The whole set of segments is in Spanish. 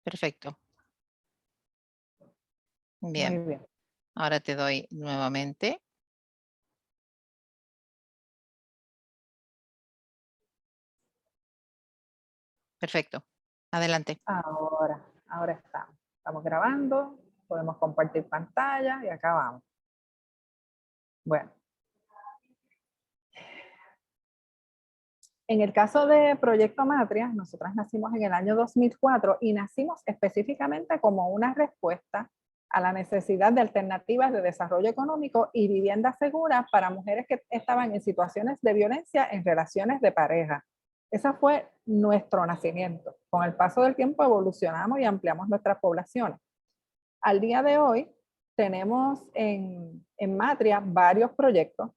Perfecto. Muy Bien. bien. Ahora te doy nuevamente. Perfecto. Adelante. Ahora estamos. Estamos grabando, podemos compartir pantalla y acá vamos. Bueno, en el caso de Proyecto Matria, nosotras nacimos en el año 2004 y nacimos específicamente como una respuesta a la necesidad de alternativas de desarrollo económico y vivienda segura para mujeres que estaban en situaciones de violencia en relaciones de pareja. Ese fue nuestro nacimiento. Con el paso del tiempo evolucionamos y ampliamos nuestras poblaciones. Al día de hoy tenemos en Matria varios proyectos.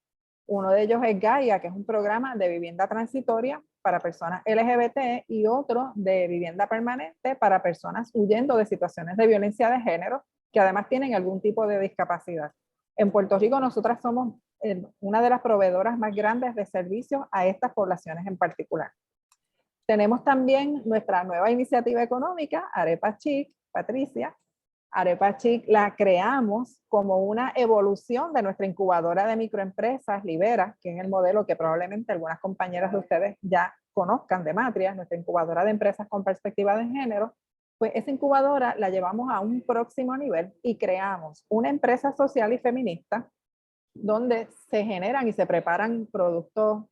Uno de ellos es Gaia, que es un programa de vivienda transitoria para personas LGBT, y otro de vivienda permanente para personas huyendo de situaciones de violencia de género que además tienen algún tipo de discapacidad. En Puerto Rico nosotras somos una de las proveedoras más grandes de servicios a estas poblaciones en particular. Tenemos también nuestra nueva iniciativa económica, Arepa Chic, Patricia. Arepa Chic la creamos como una evolución de nuestra incubadora de microempresas, Libera, que es el modelo que probablemente algunas compañeras de ustedes ya conozcan de Matria, nuestra incubadora de empresas con perspectiva de género. Pues esa incubadora la llevamos a un próximo nivel y creamos una empresa social y feminista donde se generan y se preparan productos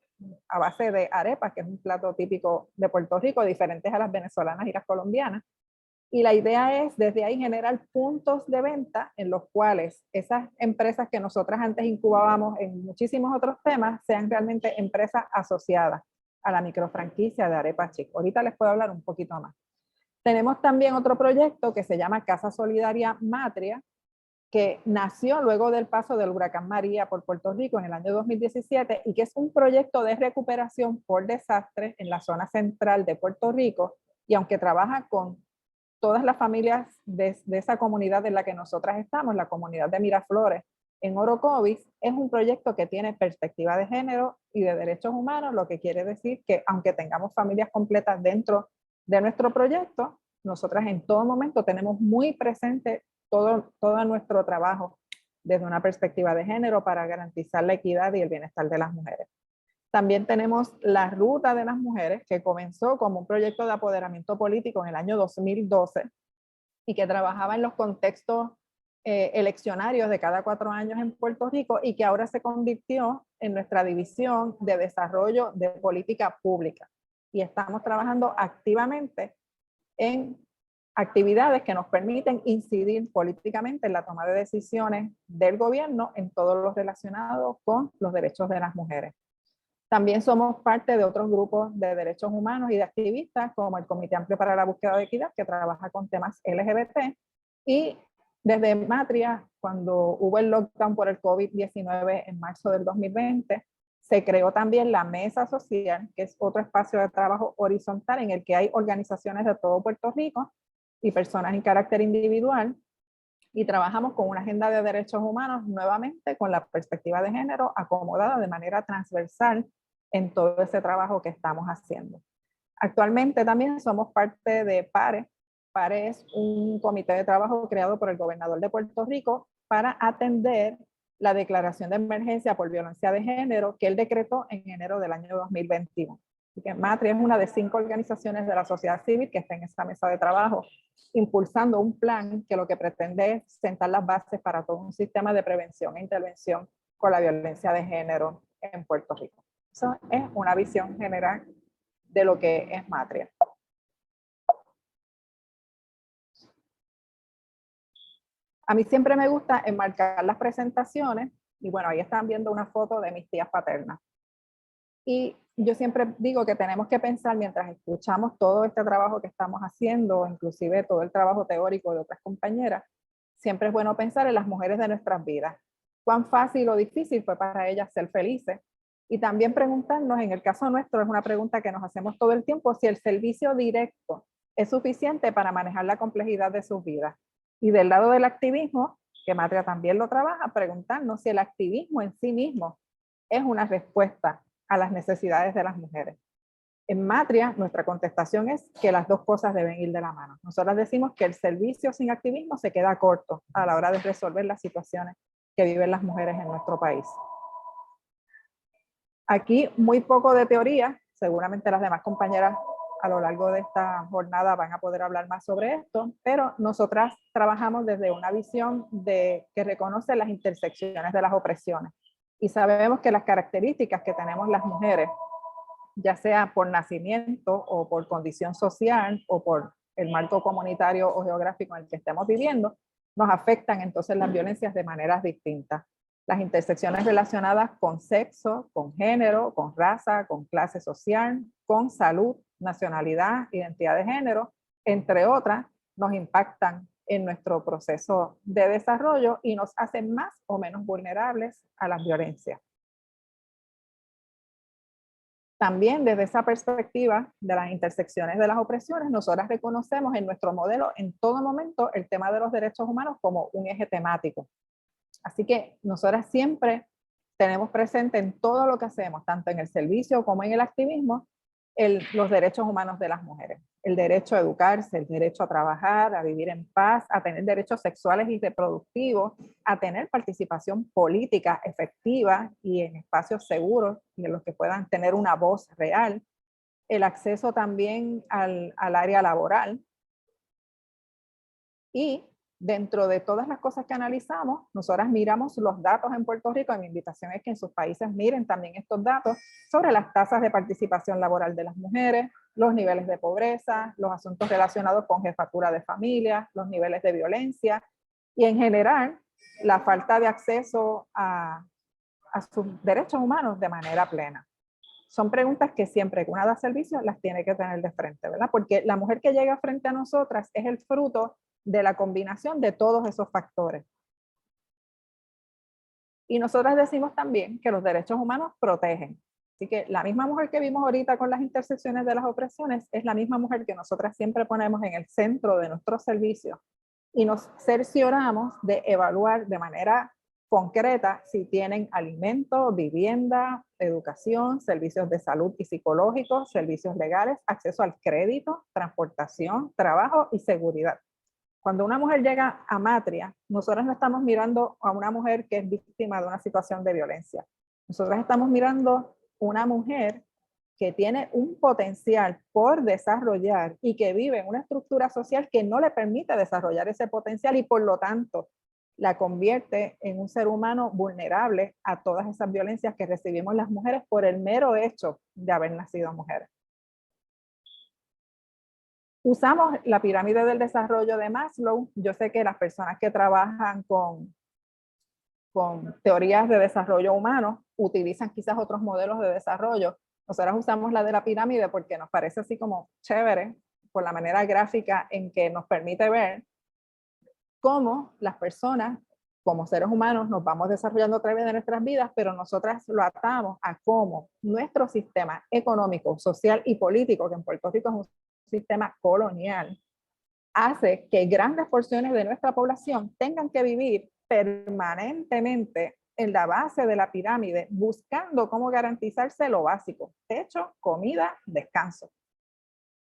a base de arepas, que es un plato típico de Puerto Rico, diferentes a las venezolanas y las colombianas. Y la idea es desde ahí generar puntos de venta en los cuales esas empresas que nosotras antes incubábamos en muchísimos otros temas sean realmente empresas asociadas a la microfranquicia de Arepa Chic. Ahorita les puedo hablar un poquito más. Tenemos también otro proyecto que se llama Casa Solidaria Matria, que nació luego del paso del huracán María por Puerto Rico en el año 2017 y que es un proyecto de recuperación por desastres en la zona central de Puerto Rico, y aunque trabaja con todas las familias de esa comunidad en la que nosotras estamos, la comunidad de Miraflores en Orocovis, es un proyecto que tiene perspectiva de género y de derechos humanos, lo que quiere decir que aunque tengamos familias completas dentro de nuestro proyecto, nosotras en todo momento tenemos muy presente todo nuestro trabajo desde una perspectiva de género para garantizar la equidad y el bienestar de las mujeres. También tenemos la Ruta de las Mujeres, que comenzó como un proyecto de apoderamiento político en el año 2012 y que trabajaba en los contextos eleccionarios de cada 4 años en Puerto Rico, y que ahora se convirtió en nuestra división de desarrollo de política pública. Y estamos trabajando activamente en actividades que nos permiten incidir políticamente en la toma de decisiones del gobierno en todo lo relacionado con los derechos de las mujeres. También somos parte de otros grupos de derechos humanos y de activistas, como el Comité Amplio para la Búsqueda de Equidad, que trabaja con temas LGBT. Y desde Matria, cuando hubo el lockdown por el COVID-19 en marzo del 2020, se creó también la Mesa Social, que es otro espacio de trabajo horizontal en el que hay organizaciones de todo Puerto Rico y personas en carácter individual, y trabajamos con una agenda de derechos humanos nuevamente con la perspectiva de género acomodada de manera transversal en todo ese trabajo que estamos haciendo. Actualmente también somos parte de PARE. PARE es un comité de trabajo creado por el gobernador de Puerto Rico para atender la declaración de emergencia por violencia de género que él decretó en enero del año 2021. Así que Matria es una de 5 organizaciones de la sociedad civil que está en esta mesa de trabajo, impulsando un plan que lo que pretende es sentar las bases para todo un sistema de prevención e intervención con la violencia de género en Puerto Rico. Eso es una visión general de lo que es Matria. A mí siempre me gusta enmarcar las presentaciones, y bueno, ahí están viendo una foto de mis tías paternas. Y yo siempre digo que tenemos que pensar mientras escuchamos todo este trabajo que estamos haciendo, inclusive todo el trabajo teórico de otras compañeras, siempre es bueno pensar en las mujeres de nuestras vidas. Cuán fácil o difícil fue para ellas ser felices. Y también preguntarnos, en el caso nuestro, es una pregunta que nos hacemos todo el tiempo, si el servicio directo es suficiente para manejar la complejidad de sus vidas. Y del lado del activismo, que Matria también lo trabaja, preguntarnos si el activismo en sí mismo es una respuesta a las necesidades de las mujeres. En Matria, nuestra contestación es que las dos cosas deben ir de la mano. Nosotras decimos que el servicio sin activismo se queda corto a la hora de resolver las situaciones que viven las mujeres en nuestro país. Aquí muy poco de teoría, seguramente las demás compañeras a lo largo de esta jornada van a poder hablar más sobre esto, pero nosotras trabajamos desde una visión que reconoce las intersecciones de las opresiones y sabemos que las características que tenemos las mujeres, ya sea por nacimiento o por condición social o por el marco comunitario o geográfico en el que estemos viviendo, nos afectan entonces las violencias de maneras distintas. Las intersecciones relacionadas con sexo, con género, con raza, con clase social, con salud, nacionalidad, identidad de género, entre otras, nos impactan en nuestro proceso de desarrollo y nos hacen más o menos vulnerables a las violencias. También desde esa perspectiva de las intersecciones de las opresiones, nosotras reconocemos en nuestro modelo en todo momento el tema de los derechos humanos como un eje temático. Así que nosotras siempre tenemos presente en todo lo que hacemos, tanto en el servicio como en el activismo, los derechos humanos de las mujeres. El derecho a educarse, el derecho a trabajar, a vivir en paz, a tener derechos sexuales y reproductivos, a tener participación política efectiva y en espacios seguros y en los que puedan tener una voz real. El acceso también al área laboral. Y dentro de todas las cosas que analizamos, nosotras miramos los datos en Puerto Rico y mi invitación es que en sus países miren también estos datos sobre las tasas de participación laboral de las mujeres, los niveles de pobreza, los asuntos relacionados con jefatura de familia, los niveles de violencia y en general la falta de acceso a sus derechos humanos de manera plena. Son preguntas que siempre que una da servicio las tiene que tener de frente, ¿verdad? Porque la mujer que llega frente a nosotras es el fruto de la combinación de todos esos factores. Y nosotras decimos también que los derechos humanos protegen. Así que la misma mujer que vimos ahorita con las intersecciones de las opresiones es la misma mujer que nosotras siempre ponemos en el centro de nuestros servicios y nos cercioramos de evaluar de manera concreta si tienen alimento, vivienda, educación, servicios de salud y psicológicos, servicios legales, acceso al crédito, transportación, trabajo y seguridad. Cuando una mujer llega a Matria, nosotros no estamos mirando a una mujer que es víctima de una situación de violencia. Nosotros estamos mirando una mujer que tiene un potencial por desarrollar y que vive en una estructura social que no le permite desarrollar ese potencial y por lo tanto la convierte en un ser humano vulnerable a todas esas violencias que recibimos las mujeres por el mero hecho de haber nacido mujeres. Usamos la pirámide del desarrollo de Maslow. Yo sé que las personas que trabajan con teorías de desarrollo humano utilizan quizás otros modelos de desarrollo. Nosotros usamos la de la pirámide porque nos parece así como chévere por la manera gráfica en que nos permite ver cómo las personas como seres humanos nos vamos desarrollando a través de nuestras vidas, pero nosotras lo atamos a cómo nuestro sistema económico, social y político, que en Puerto Rico es un sistema colonial, hace que grandes porciones de nuestra población tengan que vivir permanentemente en la base de la pirámide, buscando cómo garantizarse lo básico: techo, comida, descanso.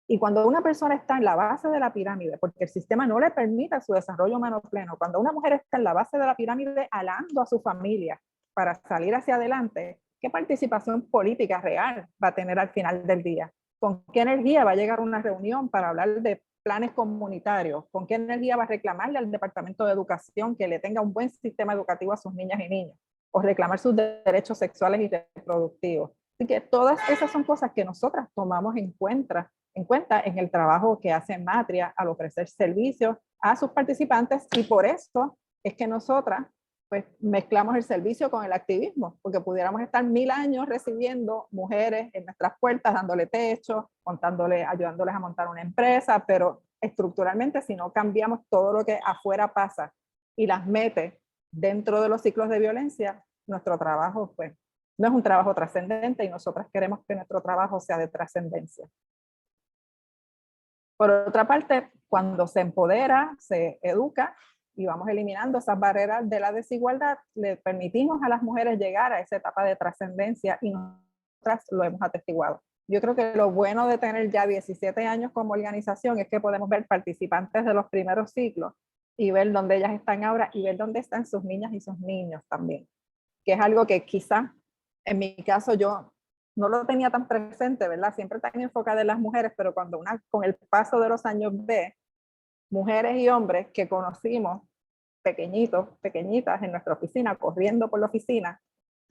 Y cuando una persona está en la base de la pirámide, porque el sistema no le permite su desarrollo humano pleno, cuando una mujer está en la base de la pirámide alando a su familia para salir hacia adelante, ¿qué participación política real va a tener al final del día? ¿Con qué energía va a llegar a una reunión para hablar de planes comunitarios? ¿Con qué energía va a reclamarle al Departamento de Educación que le tenga un buen sistema educativo a sus niñas y niños? O reclamar sus derechos sexuales y reproductivos. Así que todas esas son cosas que nosotras tomamos en cuenta en el trabajo que hace Matria al ofrecer servicios a sus participantes, y por eso es que nosotras pues mezclamos el servicio con el activismo, porque pudiéramos estar 1000 años recibiendo mujeres en nuestras puertas, dándole techo, ayudándoles a montar una empresa, pero estructuralmente si no cambiamos todo lo que afuera pasa y las mete dentro de los ciclos de violencia, nuestro trabajo pues no es un trabajo trascendente y nosotras queremos que nuestro trabajo sea de trascendencia. Por otra parte, cuando se empodera, se educa y vamos eliminando esas barreras de la desigualdad, le permitimos a las mujeres llegar a esa etapa de trascendencia y nosotras lo hemos atestiguado. Yo creo que lo bueno de tener ya 17 años como organización es que podemos ver participantes de los primeros ciclos y ver dónde ellas están ahora y ver dónde están sus niñas y sus niños también, que es algo que quizá en mi caso yo no lo tenía tan presente, ¿verdad? Siempre tan enfocada en las mujeres, pero cuando con el paso de los años ve mujeres y hombres que conocimos pequeñitos, pequeñitas en nuestra oficina, corriendo por la oficina,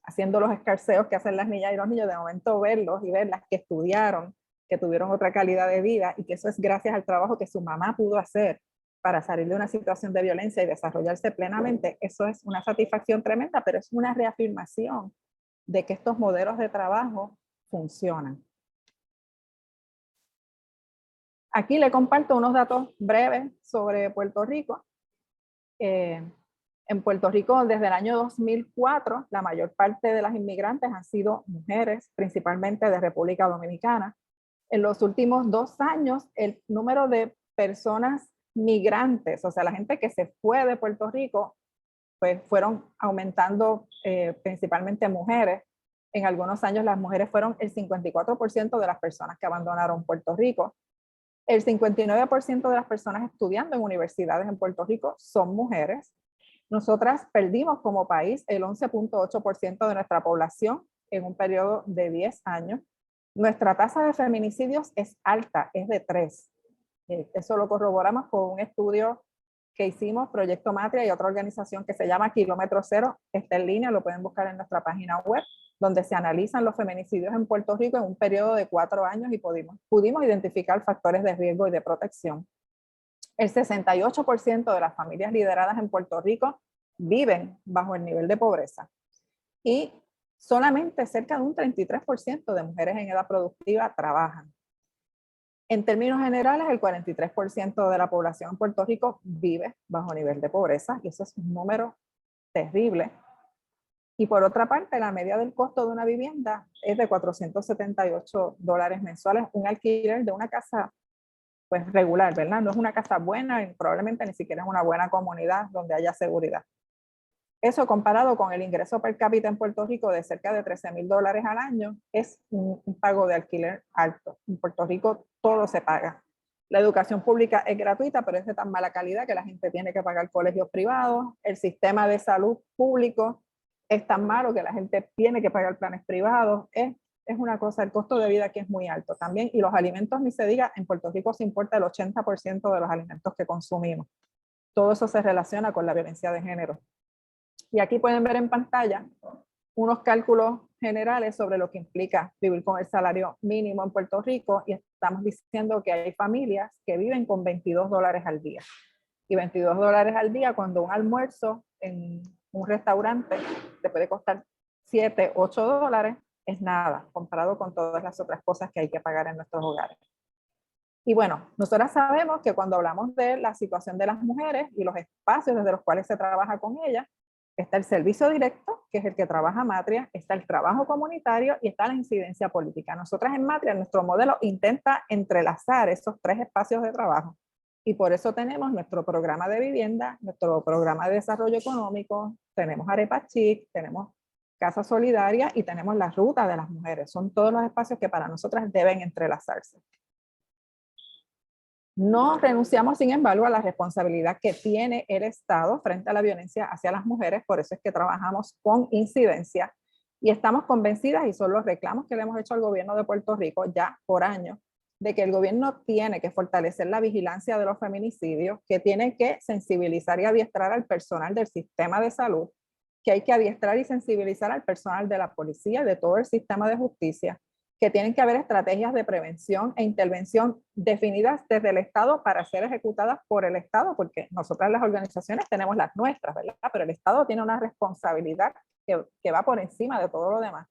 haciendo los escarceos que hacen las niñas y los niños, de momento verlos y verlas que estudiaron, que tuvieron otra calidad de vida y que eso es gracias al trabajo que su mamá pudo hacer para salir de una situación de violencia y desarrollarse plenamente, eso es una satisfacción tremenda, pero es una reafirmación de que estos modelos de trabajo funcionan. Aquí le comparto unos datos breves sobre Puerto Rico. En Puerto Rico, desde el año 2004, la mayor parte de las inmigrantes han sido mujeres, principalmente de República Dominicana. En los últimos 2 años, el número de personas migrantes, o sea, la gente que se fue de Puerto Rico, pues fueron aumentando principalmente mujeres. En algunos años las mujeres fueron el 54% de las personas que abandonaron Puerto Rico. El 59% de las personas estudiando en universidades en Puerto Rico son mujeres. Nosotras perdimos como país el 11.8% de nuestra población en un periodo de 10 años. Nuestra tasa de feminicidios es alta, es de 3. Eso lo corroboramos con un estudio que hicimos, Proyecto Matria y otra organización que se llama Kilómetro Cero, está en línea, lo pueden buscar en nuestra página web, donde se analizan los feminicidios en Puerto Rico en un periodo de 4 años y pudimos identificar factores de riesgo y de protección. El 68% de las familias lideradas en Puerto Rico viven bajo el nivel de pobreza y solamente cerca de un 33% de mujeres en edad productiva trabajan. En términos generales, el 43% de la población en Puerto Rico vive bajo nivel de pobreza y eso es un número terrible. Y por otra parte, la media del costo de una vivienda es de $478 mensuales, un alquiler de una casa pues regular, ¿verdad? No es una casa buena y probablemente ni siquiera es una buena comunidad donde haya seguridad. Eso comparado con el ingreso per cápita en Puerto Rico de cerca de $13,000 al año, es un pago de alquiler alto. En Puerto Rico todo se paga. La educación pública es gratuita, pero es de tan mala calidad que la gente tiene que pagar colegios privados. El sistema de salud público es tan malo que la gente tiene que pagar planes privados. Es una cosa, el costo de vida aquí es muy alto también. Y los alimentos, ni se diga, en Puerto Rico se importa el 80% de los alimentos que consumimos. Todo eso se relaciona con la violencia de género. Y aquí pueden ver en pantalla unos cálculos generales sobre lo que implica vivir con el salario mínimo en Puerto Rico y estamos diciendo que hay familias que viven con $22 al día. Y $22 al día cuando un almuerzo en un restaurante te puede costar $7, $8, es nada comparado con todas las otras cosas que hay que pagar en nuestros hogares. Y bueno, nosotras sabemos que cuando hablamos de la situación de las mujeres y los espacios desde los cuales se trabaja con ellas, está el servicio directo, que es el que trabaja Matria, está el trabajo comunitario y está la incidencia política. Nosotras en Matria, nuestro modelo intenta entrelazar esos 3 espacios de trabajo. Y por eso tenemos nuestro programa de vivienda, nuestro programa de desarrollo económico, tenemos Arepa Chic, tenemos Casa Solidaria y tenemos la Ruta de las Mujeres. Son todos los espacios que para nosotras deben entrelazarse. No renunciamos, sin embargo, a la responsabilidad que tiene el Estado frente a la violencia hacia las mujeres, por eso es que trabajamos con incidencia y estamos convencidas, y son los reclamos que le hemos hecho al gobierno de Puerto Rico ya por años, de que el gobierno tiene que fortalecer la vigilancia de los feminicidios, que tiene que sensibilizar y adiestrar al personal del sistema de salud, que hay que adiestrar y sensibilizar al personal de la policía, de todo el sistema de justicia, que tienen que haber estrategias de prevención e intervención definidas desde el Estado para ser ejecutadas por el Estado, porque nosotras las organizaciones tenemos las nuestras, ¿verdad? Pero el Estado tiene una responsabilidad que va por encima de todo lo demás.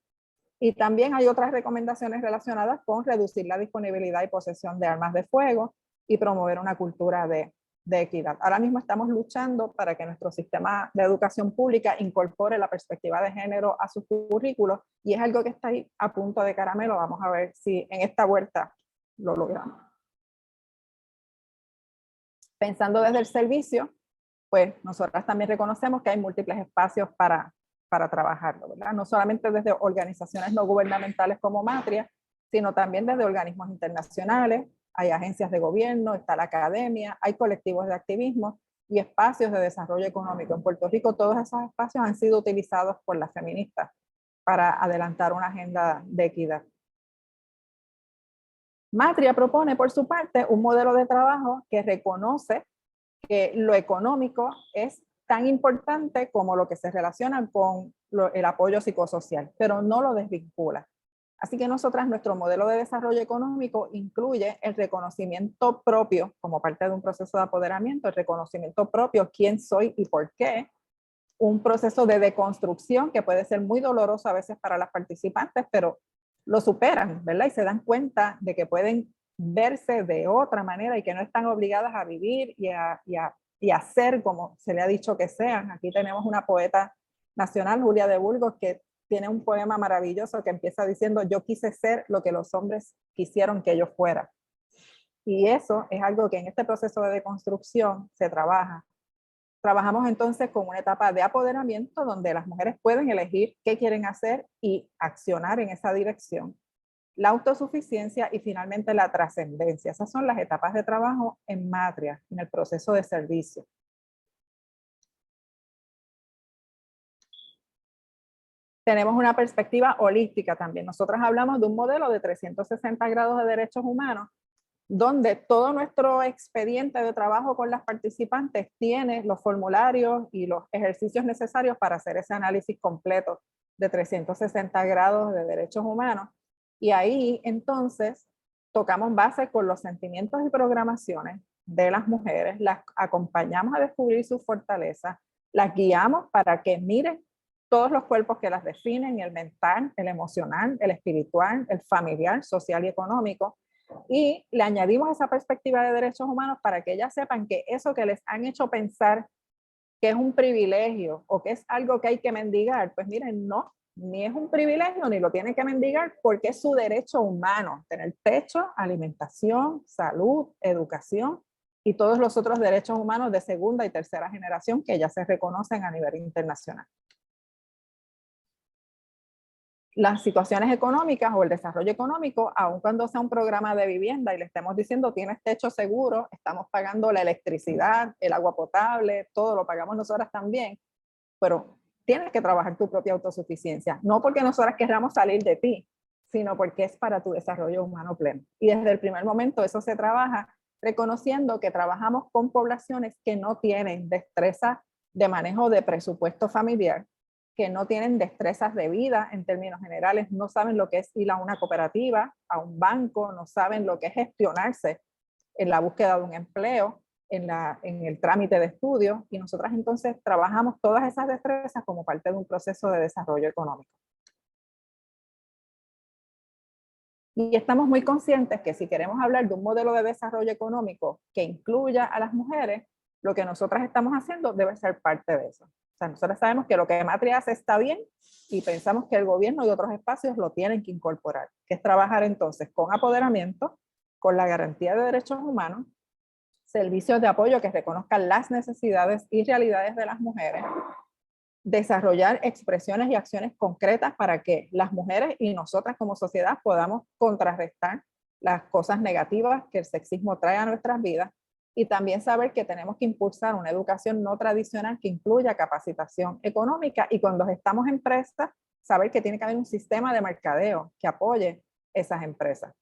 Y también hay otras recomendaciones relacionadas con reducir la disponibilidad y posesión de armas de fuego y promover una cultura de equidad. Ahora mismo estamos luchando para que nuestro sistema de educación pública incorpore la perspectiva de género a sus currículos y es algo que está ahí a punto de caramelo. Vamos a ver si en esta vuelta lo logramos. Pensando desde el servicio, pues nosotras también reconocemos que hay múltiples espacios para trabajarlo, ¿verdad? No solamente desde organizaciones no gubernamentales como Matria, sino también desde organismos internacionales, hay agencias de gobierno, está la academia, hay colectivos de activismo y espacios de desarrollo económico. En Puerto Rico todos esos espacios han sido utilizados por las feministas para adelantar una agenda de equidad. Matria propone, por su parte, un modelo de trabajo que reconoce que lo económico es tan importante como lo que se relaciona con el apoyo psicosocial, pero no lo desvincula. Así que nosotras, nuestro modelo de desarrollo económico incluye el reconocimiento propio como parte de un proceso de apoderamiento, el reconocimiento propio, quién soy y por qué, un proceso de deconstrucción que puede ser muy doloroso a veces para las participantes, pero lo superan, ¿verdad? Y se dan cuenta de que pueden verse de otra manera y que no están obligadas a vivir y a ser como se le ha dicho que sean. Aquí tenemos una poeta nacional, Julia de Burgos, que tiene un poema maravilloso que empieza diciendo: yo quise ser lo que los hombres quisieron que yo fuera. Y eso es algo que en este proceso de deconstrucción se trabaja. Trabajamos entonces con una etapa de apoderamiento donde las mujeres pueden elegir qué quieren hacer y accionar en esa dirección. La autosuficiencia y finalmente la trascendencia. Esas son las etapas de trabajo en Matria, en el proceso de servicio. Tenemos una perspectiva holística también. Nosotras hablamos de un modelo de 360 grados de derechos humanos, donde todo nuestro expediente de trabajo con las participantes tiene los formularios y los ejercicios necesarios para hacer ese análisis completo de 360 grados de derechos humanos. Y ahí entonces tocamos base con los sentimientos y programaciones de las mujeres, las acompañamos a descubrir sus fortalezas, las guiamos para que miren todos los cuerpos que las definen: el mental, el emocional, el espiritual, el familiar, social y económico. Y le añadimos esa perspectiva de derechos humanos para que ellas sepan que eso que les han hecho pensar que es un privilegio o que es algo que hay que mendigar, pues miren, no, ni es un privilegio ni lo tienen que mendigar, porque es su derecho humano, tener techo, alimentación, salud, educación y todos los otros derechos humanos de segunda y tercera generación que ya se reconocen a nivel internacional. Las situaciones económicas o el desarrollo económico, aun cuando sea un programa de vivienda y le estemos diciendo tienes techo seguro, estamos pagando la electricidad, el agua potable, todo lo pagamos nosotras también, pero tienes que trabajar tu propia autosuficiencia, no porque nosotras queramos salir de ti, sino porque es para tu desarrollo humano pleno. Y desde el primer momento eso se trabaja reconociendo que trabajamos con poblaciones que no tienen destreza de manejo de presupuesto familiar, que no tienen destrezas de vida en términos generales, no saben lo que es ir a una cooperativa, a un banco, no saben lo que es gestionarse en la búsqueda de un empleo, en el trámite de estudios, y nosotras entonces trabajamos todas esas destrezas como parte de un proceso de desarrollo económico. Y estamos muy conscientes que si queremos hablar de un modelo de desarrollo económico que incluya a las mujeres, lo que nosotras estamos haciendo debe ser parte de eso. O sea, nosotros sabemos que lo que Matria hace está bien y pensamos que el gobierno y otros espacios lo tienen que incorporar, que es trabajar entonces con apoderamiento, con la garantía de derechos humanos, servicios de apoyo que reconozcan las necesidades y realidades de las mujeres, desarrollar expresiones y acciones concretas para que las mujeres y nosotras como sociedad podamos contrarrestar las cosas negativas que el sexismo trae a nuestras vidas, y también saber que tenemos que impulsar una educación no tradicional que incluya capacitación económica, y cuando estamos en empresas, saber que tiene que haber un sistema de mercadeo que apoye esas empresas.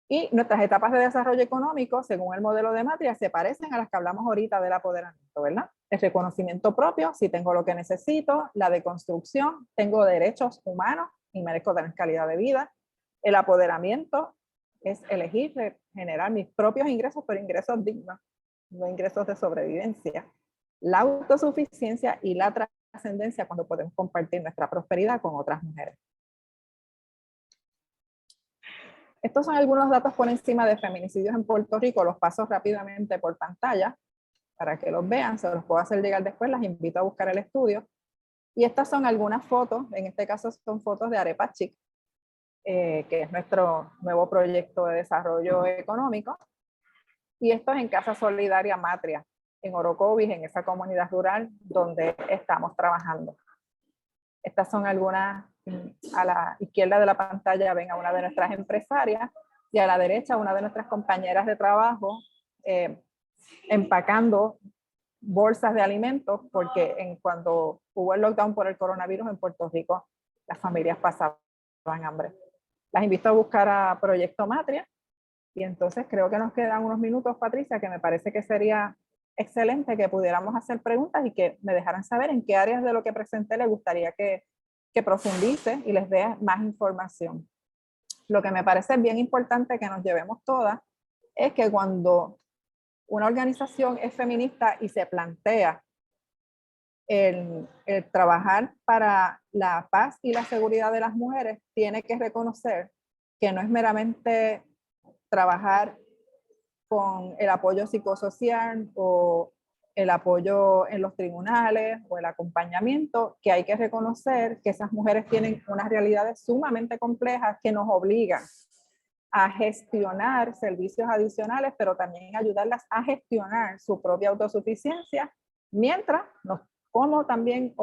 Y nuestras etapas de desarrollo económico, según el modelo de Matria, se parecen a las que hablamos ahorita del apoderamiento, ¿verdad? El reconocimiento propio, si tengo lo que necesito; la deconstrucción, tengo derechos humanos y merezco tener calidad de vida; el apoderamiento es elegir generar mis propios ingresos, pero ingresos dignos, no ingresos de sobrevivencia; la autosuficiencia y la trascendencia, cuando podemos compartir nuestra prosperidad con otras mujeres. Estos son algunos datos por encima de feminicidios en Puerto Rico. Los paso rápidamente por pantalla para que los vean, se los puedo hacer llegar después, las invito a buscar el estudio. Y estas son algunas fotos, en este caso son fotos de Arepa Chic, que es nuestro nuevo proyecto de desarrollo económico. Y esto es en Casa Solidaria Matria, en Orocovis, en esa comunidad rural donde estamos trabajando. Estas son algunas a la izquierda de la pantalla ven a una de nuestras empresarias y a la derecha una de nuestras compañeras de trabajo empacando bolsas de alimentos, porque cuando hubo el lockdown por el coronavirus en Puerto Rico, las familias pasaban hambre. Las invito a buscar a Proyecto Matria y entonces creo que nos quedan unos minutos, Patricia, que me parece que sería excelente que pudiéramos hacer preguntas y que me dejaran saber en qué áreas de lo que presenté les gustaría que profundice y les dé más información. Lo que me parece bien importante que nos llevemos todas es que cuando una organización es feminista y se plantea el trabajar para la paz y la seguridad de las mujeres, tiene que reconocer que no es meramente trabajar con el apoyo psicosocial o el apoyo en los tribunales o el acompañamiento, que hay que reconocer que esas mujeres tienen unas realidades sumamente complejas que nos obligan a gestionar servicios adicionales, pero también ayudarlas a gestionar su propia autosuficiencia, mientras como también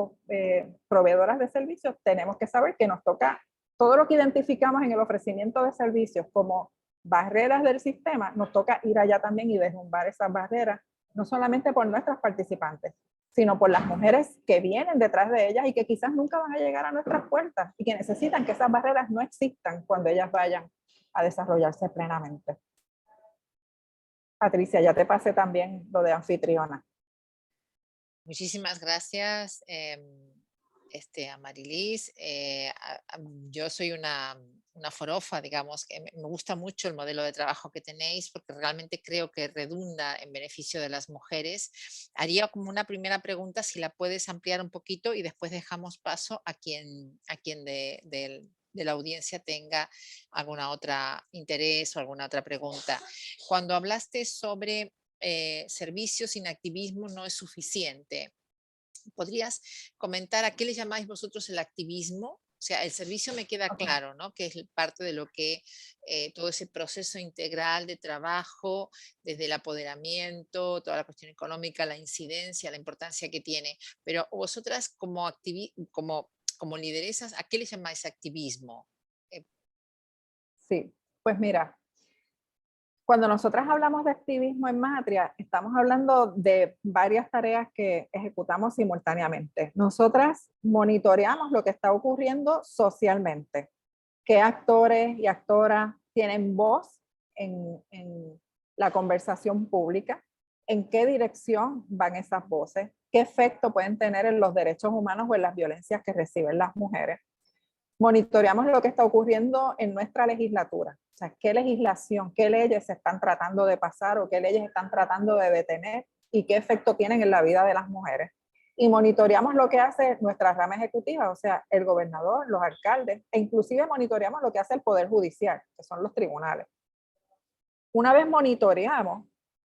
proveedoras de servicios, tenemos que saber que nos toca todo lo que identificamos en el ofrecimiento de servicios como barreras del sistema, nos toca ir allá también y derrumbar esas barreras, no solamente por nuestras participantes, sino por las mujeres que vienen detrás de ellas y que quizás nunca van a llegar a nuestras puertas y que necesitan que esas barreras no existan cuando ellas vayan a desarrollarse plenamente. Patricia, ya te pasé también lo de anfitriona. Muchísimas gracias, Amarilis. Yo soy una forofa, digamos, que me gusta mucho el modelo de trabajo que tenéis porque realmente creo que redunda en beneficio de las mujeres. Haría como una primera pregunta, si la puedes ampliar un poquito y después dejamos paso a quien de la audiencia tenga alguna otra interés o alguna otra pregunta. Cuando hablaste sobre servicios sin activismo no es suficiente, ¿podrías comentar a qué le llamáis vosotros el activismo? O sea, el servicio me queda claro, ¿no? Que es parte de lo que todo ese proceso integral de trabajo, desde el apoderamiento, toda la cuestión económica, la incidencia, la importancia que tiene. Pero vosotras como lideresas, ¿a qué le llamáis activismo? Sí, pues mira, cuando nosotras hablamos de activismo en Matria, estamos hablando de varias tareas que ejecutamos simultáneamente. Nosotras monitoreamos lo que está ocurriendo socialmente, qué actores y actoras tienen voz en la conversación pública, en qué dirección van esas voces, qué efecto pueden tener en los derechos humanos o en las violencias que reciben las mujeres. Monitoreamos lo que está ocurriendo en nuestra legislatura, o sea, qué legislación, qué leyes se están tratando de pasar o qué leyes están tratando de detener y qué efecto tienen en la vida de las mujeres. Y monitoreamos lo que hace nuestra rama ejecutiva, o sea, el gobernador, los alcaldes, e inclusive monitoreamos lo que hace el Poder Judicial, que son los tribunales. Una vez monitoreamos,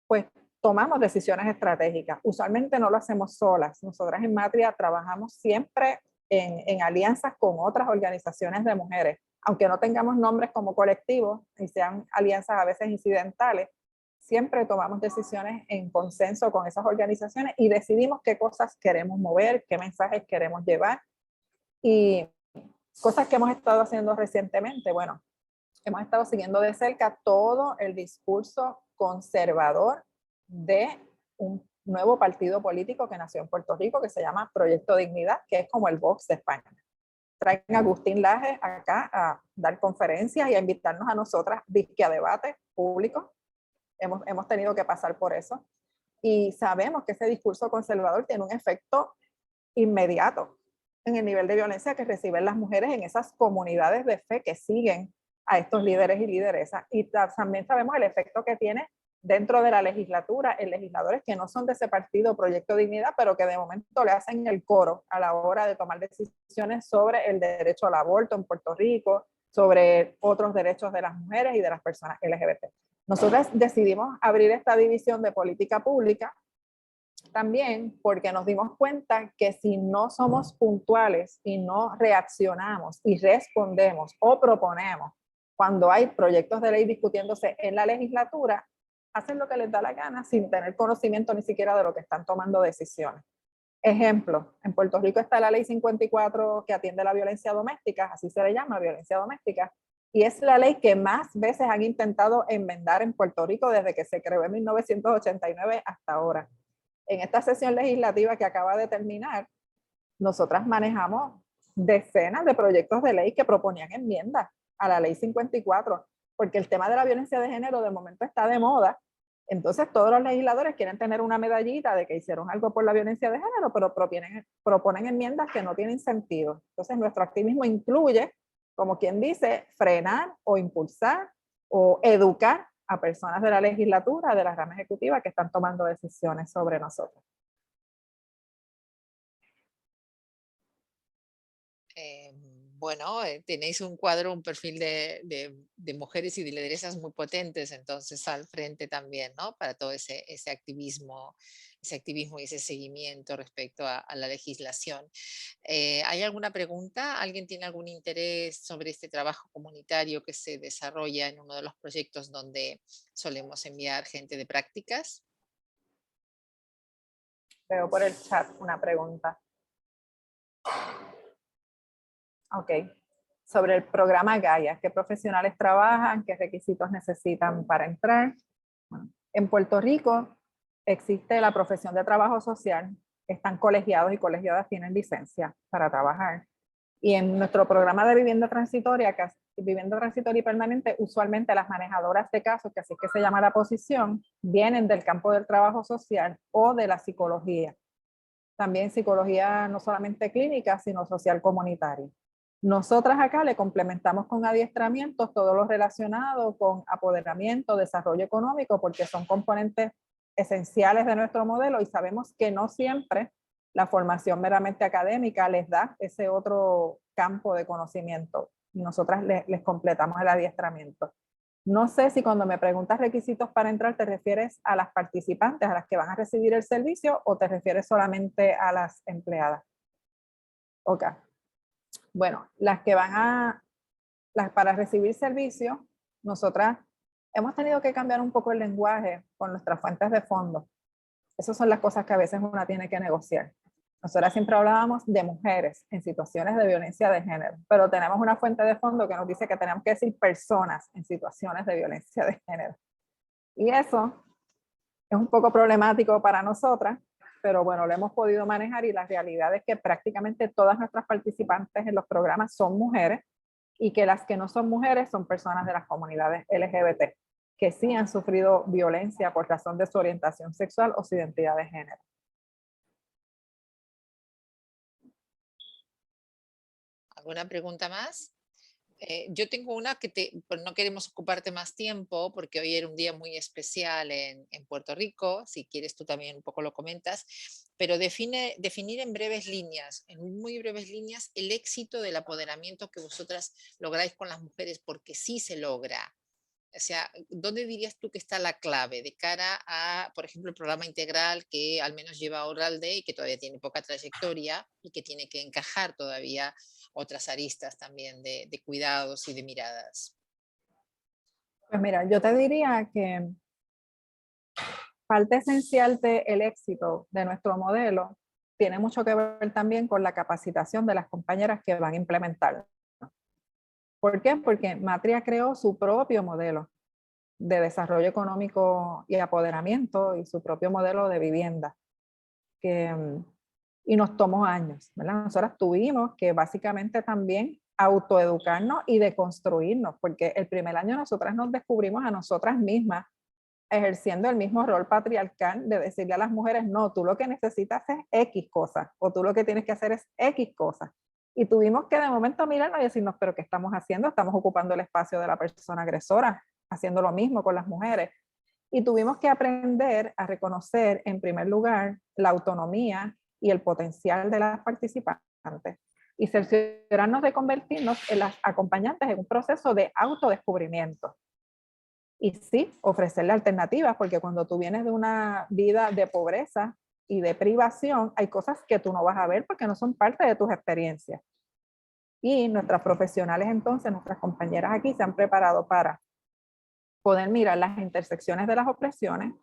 pues tomamos decisiones estratégicas. Usualmente no lo hacemos solas. Nosotras en Matria trabajamos siempre en alianzas con otras organizaciones de mujeres, aunque no tengamos nombres como colectivos y sean alianzas a veces incidentales, siempre tomamos decisiones en consenso con esas organizaciones y decidimos qué cosas queremos mover, qué mensajes queremos llevar y cosas que hemos estado haciendo recientemente. Bueno, hemos estado siguiendo de cerca todo el discurso conservador de un nuevo partido político que nació en Puerto Rico que se llama Proyecto Dignidad, que es como el Vox de España. Traen a Agustín Laje acá a dar conferencias y a invitarnos a nosotras a debates públicos. Hemos tenido que pasar por eso. Y sabemos que ese discurso conservador tiene un efecto inmediato en el nivel de violencia que reciben las mujeres en esas comunidades de fe que siguen a estos líderes y lideresas. Y también sabemos el efecto que tiene dentro de la legislatura en legisladores que no son de ese partido Proyecto Dignidad, pero que de momento le hacen el coro a la hora de tomar decisiones sobre el derecho al aborto en Puerto Rico, sobre otros derechos de las mujeres y de las personas LGBT. Nosotros decidimos abrir esta división de política pública también porque nos dimos cuenta que si no somos puntuales y no reaccionamos y respondemos o proponemos cuando hay proyectos de ley discutiéndose en la legislatura, hacen lo que les da la gana sin tener conocimiento ni siquiera de lo que están tomando decisiones. Ejemplo, en Puerto Rico está la ley 54 que atiende la violencia doméstica, así se le llama, violencia doméstica, y es la ley que más veces han intentado enmendar en Puerto Rico desde que se creó en 1989 hasta ahora. En esta sesión legislativa que acaba de terminar, nosotras manejamos decenas de proyectos de ley que proponían enmiendas a la ley 54, porque el tema de la violencia de género de momento está de moda. Entonces todos los legisladores quieren tener una medallita de que hicieron algo por la violencia de género, pero proponen enmiendas que no tienen sentido. Entonces nuestro activismo incluye, como quien dice, frenar o impulsar o educar a personas de la legislatura, de la rama ejecutiva que están tomando decisiones sobre nosotros. Bueno, tenéis un cuadro, un perfil de mujeres y de lideresas muy potentes, entonces al frente también, ¿no? Para todo ese activismo y ese seguimiento respecto a la legislación. ¿Hay alguna pregunta? ¿Alguien tiene algún interés sobre este trabajo comunitario que se desarrolla en uno de los proyectos donde solemos enviar gente de prácticas? Veo por el chat una pregunta. Ok. Sobre el programa Gaia, ¿qué profesionales trabajan? ¿Qué requisitos necesitan para entrar? Bueno, en Puerto Rico existe la profesión de trabajo social. Están colegiados y colegiadas, tienen licencia para trabajar. Y en nuestro programa de vivienda transitoria y permanente, usualmente las manejadoras de casos, que así es que se llama la posición, vienen del campo del trabajo social o de la psicología. También psicología no solamente clínica, sino social comunitaria. Nosotras acá le complementamos con adiestramientos todo lo relacionado con apoderamiento, desarrollo económico, porque son componentes esenciales de nuestro modelo y sabemos que no siempre la formación meramente académica les da ese otro campo de conocimiento y nosotras les completamos el adiestramiento. No sé si cuando me preguntas requisitos para entrar te refieres a las participantes, a las que van a recibir el servicio, o te refieres solamente a las empleadas. Ok. Bueno, para recibir servicio, nosotras hemos tenido que cambiar un poco el lenguaje con nuestras fuentes de fondos. Esas son las cosas que a veces una tiene que negociar. Nosotras siempre hablábamos de mujeres en situaciones de violencia de género, pero tenemos una fuente de fondo que nos dice que tenemos que decir personas en situaciones de violencia de género. Y eso es un poco problemático para nosotras, pero bueno, lo hemos podido manejar y la realidad es que prácticamente todas nuestras participantes en los programas son mujeres y que las que no son mujeres son personas de las comunidades LGBT, que sí han sufrido violencia por razón de su orientación sexual o su identidad de género. ¿Alguna pregunta más? Yo tengo una pues no queremos ocuparte más tiempo porque hoy era un día muy especial en Puerto Rico, si quieres tú también un poco lo comentas, pero definir en breves líneas, en muy breves líneas, el éxito del apoderamiento que vosotras lográis con las mujeres, porque sí se logra. O sea, ¿dónde dirías tú que está la clave de cara a, por ejemplo, el programa integral que al menos lleva Oralde y que todavía tiene poca trayectoria y que tiene que encajar todavía otras aristas también de cuidados y de miradas? Pues mira, yo te diría que parte esencial del éxito de nuestro modelo tiene mucho que ver también con la capacitación de las compañeras que van a implementarlo. ¿Por qué? Porque Matria creó su propio modelo de desarrollo económico y apoderamiento y su propio modelo de vivienda. Y nos tomó años, ¿verdad? Nosotras tuvimos que básicamente también autoeducarnos y deconstruirnos, porque el primer año nosotras nos descubrimos a nosotras mismas ejerciendo el mismo rol patriarcal de decirle a las mujeres, no, tú lo que necesitas es X cosas, o tú lo que tienes que hacer es X cosas. Y tuvimos que de momento mirarnos y decirnos, pero ¿qué estamos haciendo? Estamos ocupando el espacio de la persona agresora, haciendo lo mismo con las mujeres. Y tuvimos que aprender a reconocer, en primer lugar, la autonomía y el potencial de las participantes y cerciorarnos de convertirnos en las acompañantes en un proceso de autodescubrimiento. Y sí, ofrecerle alternativas, porque cuando tú vienes de una vida de pobreza y de privación, hay cosas que tú no vas a ver porque no son parte de tus experiencias. Y nuestras profesionales entonces, nuestras compañeras aquí se han preparado para poder mirar las intersecciones de las opresiones,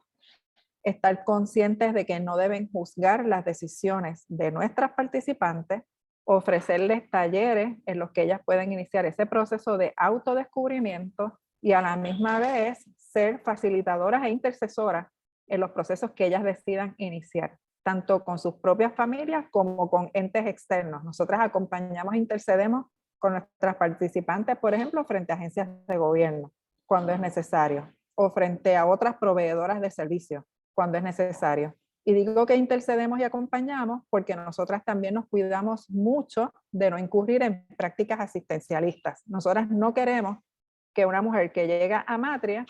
estar conscientes de que no deben juzgar las decisiones de nuestras participantes, ofrecerles talleres en los que ellas pueden iniciar ese proceso de autodescubrimiento y a la misma vez ser facilitadoras e intercesoras en los procesos que ellas decidan iniciar, tanto con sus propias familias como con entes externos. Nosotras acompañamos e intercedemos con nuestras participantes, por ejemplo, frente a agencias de gobierno, cuando es necesario, o frente a otras proveedoras de servicios, cuando es necesario. Y digo que intercedemos y acompañamos porque nosotras también nos cuidamos mucho de no incurrir en prácticas asistencialistas. Nosotras no queremos que una mujer que llega a Matria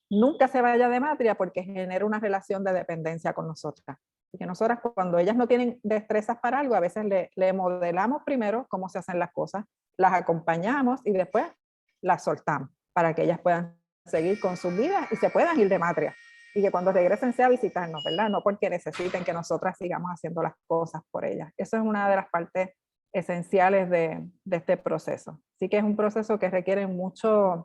nunca se vaya de Matria porque genera una relación de dependencia con nosotras. Y que nosotras, cuando ellas no tienen destrezas para algo, a veces le modelamos primero cómo se hacen las cosas, las acompañamos y después las soltamos para que ellas puedan seguir con sus vidas y se puedan ir de Matria. Y que cuando regresen sea a visitarnos, ¿verdad? No porque necesiten que nosotras sigamos haciendo las cosas por ellas. Eso es una de las partes esenciales de este proceso. Sí que es un proceso que requiere mucha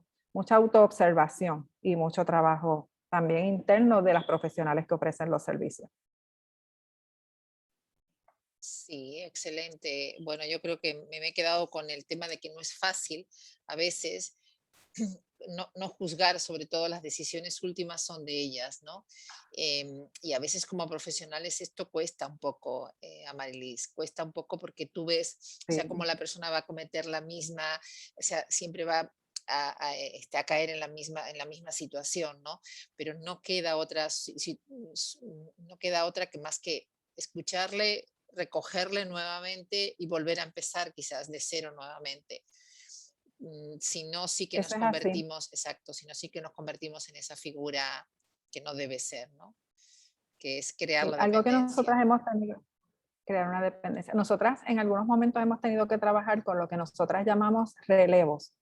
autoobservación y mucho trabajo también interno de las profesionales que ofrecen los servicios. Sí, excelente. Bueno, yo creo que me he quedado con el tema de que no es fácil a veces no juzgar, sobre todo las decisiones últimas son de ellas, ¿no? Y a veces como profesionales esto cuesta un poco, Amarilis, cuesta un poco porque tú ves, o sea, Sí. cómo la persona va a cometer la misma, o sea, siempre va a caer en la misma situación, ¿no? Pero no queda otra, no queda otra que más que escucharle, recogerle nuevamente y volver a empezar quizás de cero nuevamente. Si no, sí que nos Eso es así. convertimos, exacto, si no, sí que nos convertimos en esa figura que no debe ser, ¿no? Que es crear Sí, la algo que dependencia. nosotras hemos tenido, crear una dependencia. Nosotras en algunos momentos hemos tenido que trabajar con lo que nosotras llamamos relevos.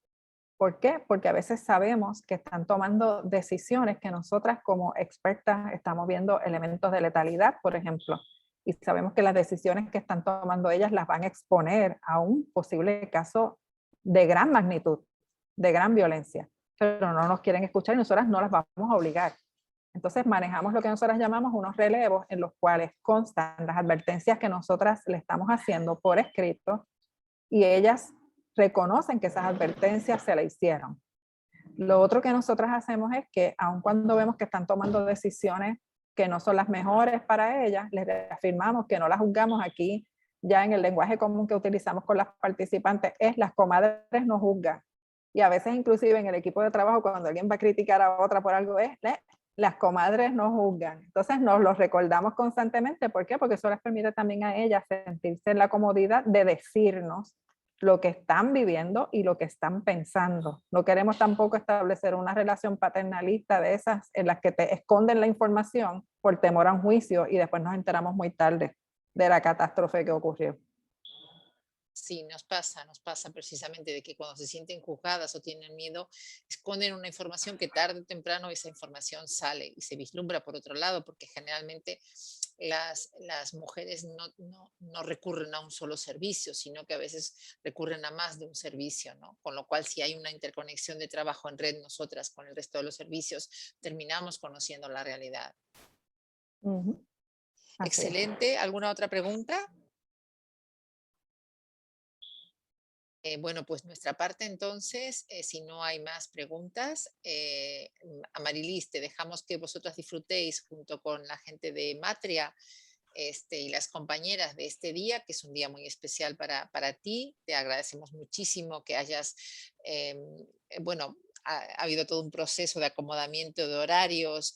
¿Por qué? Porque a veces sabemos que están tomando decisiones que nosotras como expertas estamos viendo elementos de letalidad, por ejemplo, y sabemos que las decisiones que están tomando ellas las van a exponer a un posible caso de gran magnitud, de gran violencia, pero no nos quieren escuchar y nosotras no las vamos a obligar. Entonces manejamos lo que nosotras llamamos unos relevos en los cuales constan las advertencias que nosotras le estamos haciendo por escrito y ellas reconocen que esas advertencias se le hicieron. Lo otro que nosotras hacemos es que, aun cuando vemos que están tomando decisiones que no son las mejores para ellas, les reafirmamos que no las juzgamos aquí, ya en el lenguaje común que utilizamos con las participantes, es las comadres no juzgan. Y a veces inclusive en el equipo de trabajo, cuando alguien va a criticar a otra por algo, es las comadres no juzgan. Entonces nos lo recordamos constantemente. ¿Por qué? Porque eso les permite también a ellas sentirse en la comodidad de decirnos lo que están viviendo y lo que están pensando. No queremos tampoco establecer una relación paternalista de esas en las que te esconden la información por temor a un juicio y después nos enteramos muy tarde de la catástrofe que ocurrió. Sí, nos pasa precisamente de que cuando se sienten juzgadas o tienen miedo, esconden una información que tarde o temprano esa información sale y se vislumbra por otro lado, porque generalmente las mujeres no recurren a un solo servicio, sino que a veces recurren a más de un servicio, ¿no? Con lo cual, si hay una interconexión de trabajo en red, nosotras con el resto de los servicios, terminamos conociendo la realidad. Así es. Excelente. ¿Alguna otra pregunta? Bueno, pues nuestra parte entonces, si no hay más preguntas, Amarilis, te dejamos que vosotras disfrutéis junto con la gente de Matria y las compañeras de este día, que es un día muy especial para ti. Te agradecemos muchísimo que hayas, bueno, ha habido todo un proceso de acomodamiento de horarios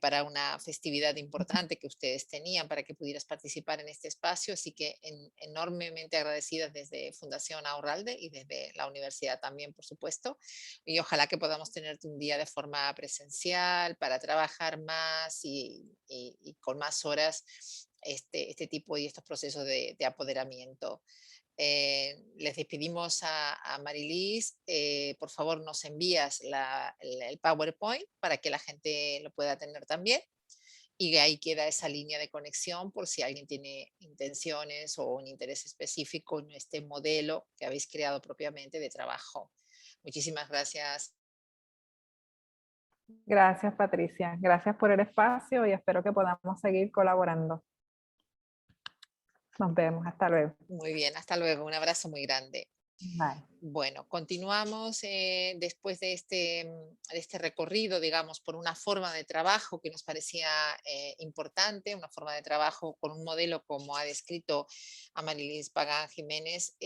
para una festividad importante que ustedes tenían para que pudieras participar en este espacio. Así que enormemente agradecidas desde Fundación Ahorralde y desde la universidad también, por supuesto. Y ojalá que podamos tenerte un día de forma presencial para trabajar más y con más horas este tipo y estos procesos de apoderamiento. Les despedimos a Marilis. Por favor, nos envías el PowerPoint para que la gente lo pueda tener también. Y ahí queda esa línea de conexión por si alguien tiene intenciones o un interés específico en este modelo que habéis creado propiamente de trabajo. Muchísimas gracias. Gracias, Patricia. Gracias por el espacio y espero que podamos seguir colaborando. Nos vemos. Hasta luego. Muy bien, hasta luego. Un abrazo muy grande. Bye. Bueno, continuamos después de este recorrido, digamos, por una forma de trabajo que nos parecía importante, una forma de trabajo con un modelo como ha descrito Amarilis Pagán Jiménez.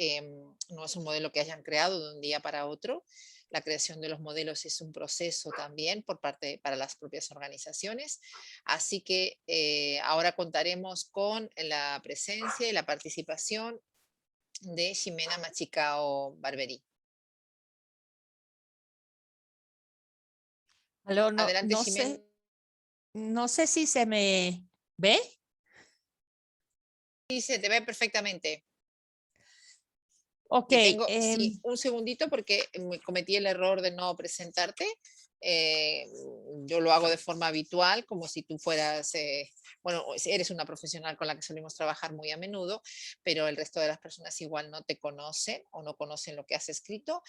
No es un modelo que hayan creado de un día para otro. La creación de los modelos es un proceso también para las propias organizaciones. Así que ahora contaremos con la presencia y la participación de Ximena Machicao Barberí. Aló, Adelante, Ximena. no sé si se me ve. Sí, se te ve perfectamente. Ok, Te tengo, sí, un segundito porque cometí el error de no presentarte. Yo lo hago de forma habitual, como si tú fueras, bueno, eres una profesional con la que solemos trabajar muy a menudo, pero el resto de las personas igual no te conocen o no conocen lo que has escrito.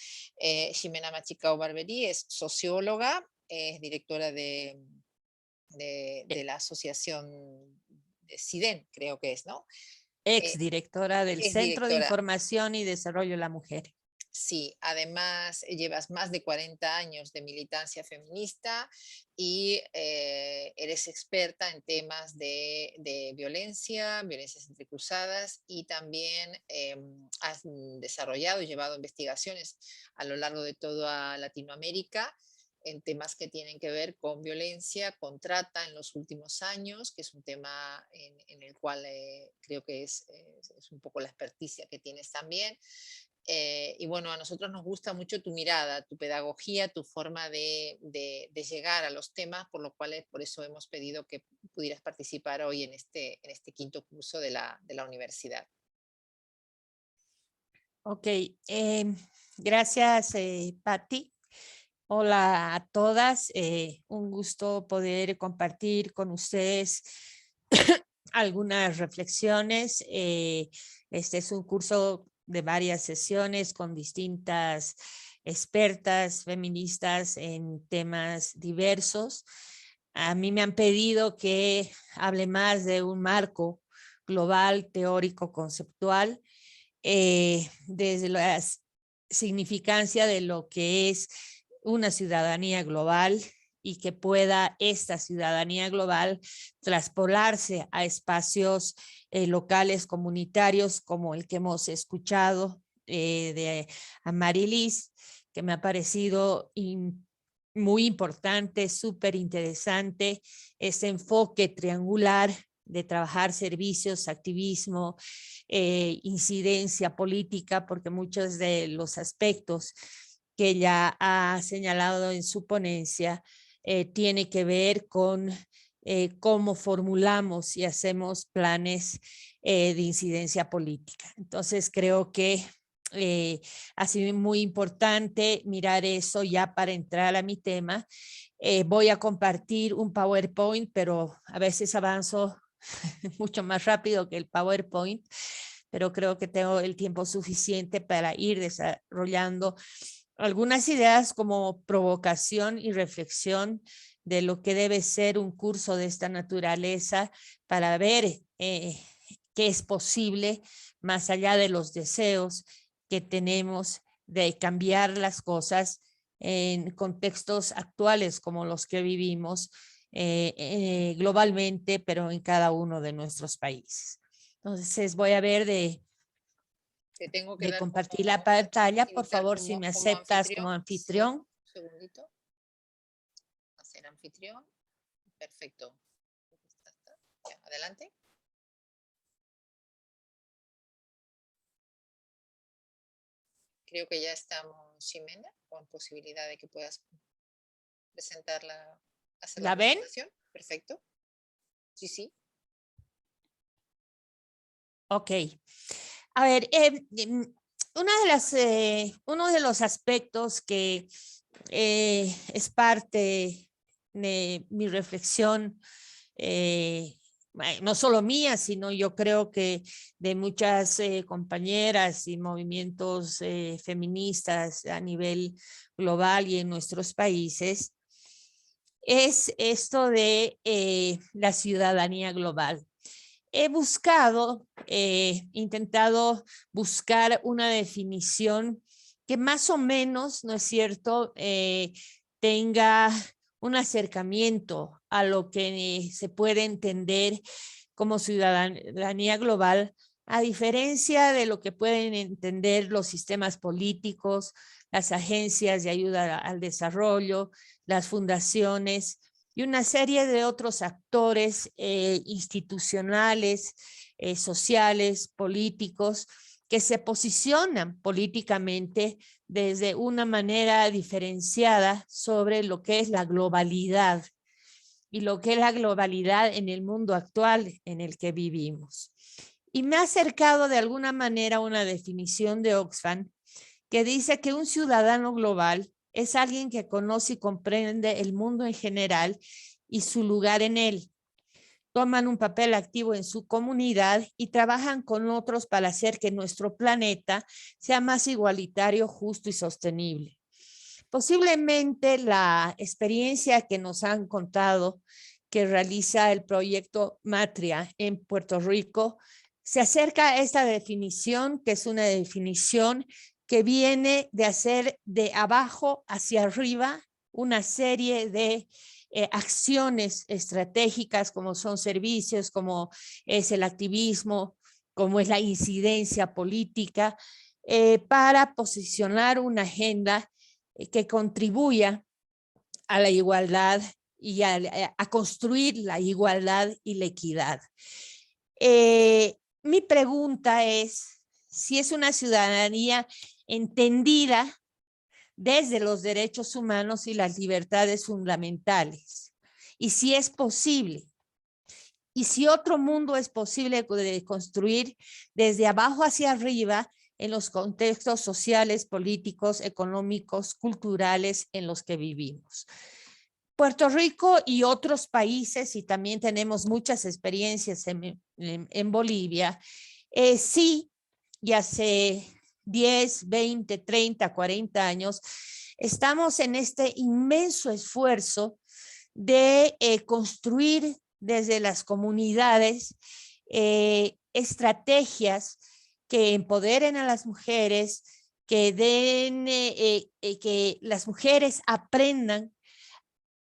Ximena Machicao Barberí es socióloga, es directora de la asociación de CIDEN, creo que es, ¿no? ex directora del Es Centro de directora. Información y Desarrollo de la Mujer. Sí, además llevas más de 40 años de militancia feminista y eres experta en temas de violencia, violencias entrecruzadas y también has desarrollado y llevado investigaciones a lo largo de toda Latinoamérica en temas que tienen que ver con violencia, con trata en los últimos años, que es un tema en el cual creo que es un poco la experticia que tienes también. Y bueno, a nosotros nos gusta mucho tu mirada, tu pedagogía, tu forma de llegar a los temas, por eso hemos pedido que pudieras participar hoy en este quinto curso de la universidad. Ok, gracias, Patti. Hola a todas, un gusto poder compartir con ustedes algunas reflexiones. Este es un curso de varias sesiones con distintas expertas feministas en temas diversos. A mí me han pedido que hable más de un marco global, teórico, conceptual, desde la significancia de lo que es una ciudadanía global y que pueda esta ciudadanía global traspolarse a espacios locales, comunitarios, como el que hemos escuchado de Amarilis, que me ha parecido muy importante, súper interesante, ese enfoque triangular de trabajar servicios, activismo, incidencia política, porque muchos de los aspectos que ella ha señalado en su ponencia tiene que ver con cómo formulamos y hacemos planes de incidencia política. Entonces creo que ha sido muy importante mirar eso ya para entrar a mi tema. Voy a compartir un PowerPoint, pero a veces avanzo mucho más rápido que el PowerPoint, pero creo que tengo el tiempo suficiente para ir desarrollando algunas ideas como provocación y reflexión de lo que debe ser un curso de esta naturaleza para ver qué es posible más allá de los deseos que tenemos de cambiar las cosas en contextos actuales como los que vivimos globalmente, pero en cada uno de nuestros países. Entonces voy a ver de compartir la pantalla. Por favor, si me aceptas como anfitrión. Sí, un segundito. Hacer anfitrión. Perfecto. Ya, adelante. Creo que ya estamos, Ximena, con posibilidad de que puedas presentarla, hacer ¿La ven? presentación. Perfecto. Sí, sí. Ok. A ver, uno de los aspectos que es parte de mi reflexión, no solo mía, sino yo creo que de muchas compañeras y movimientos feministas a nivel global y en nuestros países, es esto de la ciudadanía global. He intentado buscar una definición que más o menos, ¿no es cierto?, tenga un acercamiento a lo que se puede entender como ciudadanía global, a diferencia de lo que pueden entender los sistemas políticos, las agencias de ayuda al desarrollo, las fundaciones y una serie de otros actores institucionales, sociales, políticos, que se posicionan políticamente desde una manera diferenciada sobre lo que es la globalidad y lo que es la globalidad en el mundo actual en el que vivimos. Y me ha acercado de alguna manera a una definición de Oxfam que dice que un ciudadano global es alguien que conoce y comprende el mundo en general y su lugar en él. Toman un papel activo en su comunidad y trabajan con otros para hacer que nuestro planeta sea más igualitario, justo y sostenible. Posiblemente la experiencia que nos han contado que realiza el proyecto Matria en Puerto Rico se acerca a esta definición, que es una definición que viene de hacer de abajo hacia arriba una serie de acciones estratégicas, como son servicios, como es el activismo, como es la incidencia política, para posicionar una agenda que contribuya a la igualdad y a construir la igualdad y la equidad. Mi pregunta es si es una ciudadanía entendida desde los derechos humanos y las libertades fundamentales, y si es posible, y si otro mundo es posible de construir desde abajo hacia arriba en los contextos sociales, políticos, económicos, culturales en los que vivimos. Puerto Rico y otros países, y también tenemos muchas experiencias en Bolivia, sí, y hace 10, 20, 30, 40 años, estamos en este inmenso esfuerzo de construir desde las comunidades estrategias que empoderen a las mujeres, que que las mujeres aprendan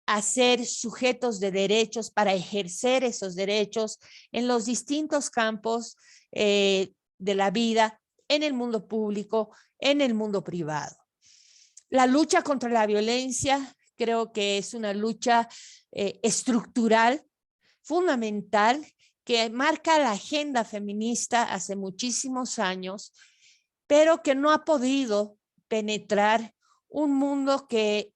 a ser sujetos de derechos para ejercer esos derechos en los distintos campos de la vida, en el mundo público, en el mundo privado. La lucha contra la violencia creo que es una lucha estructural, fundamental, que marca la agenda feminista hace muchísimos años, pero que no ha podido penetrar un mundo que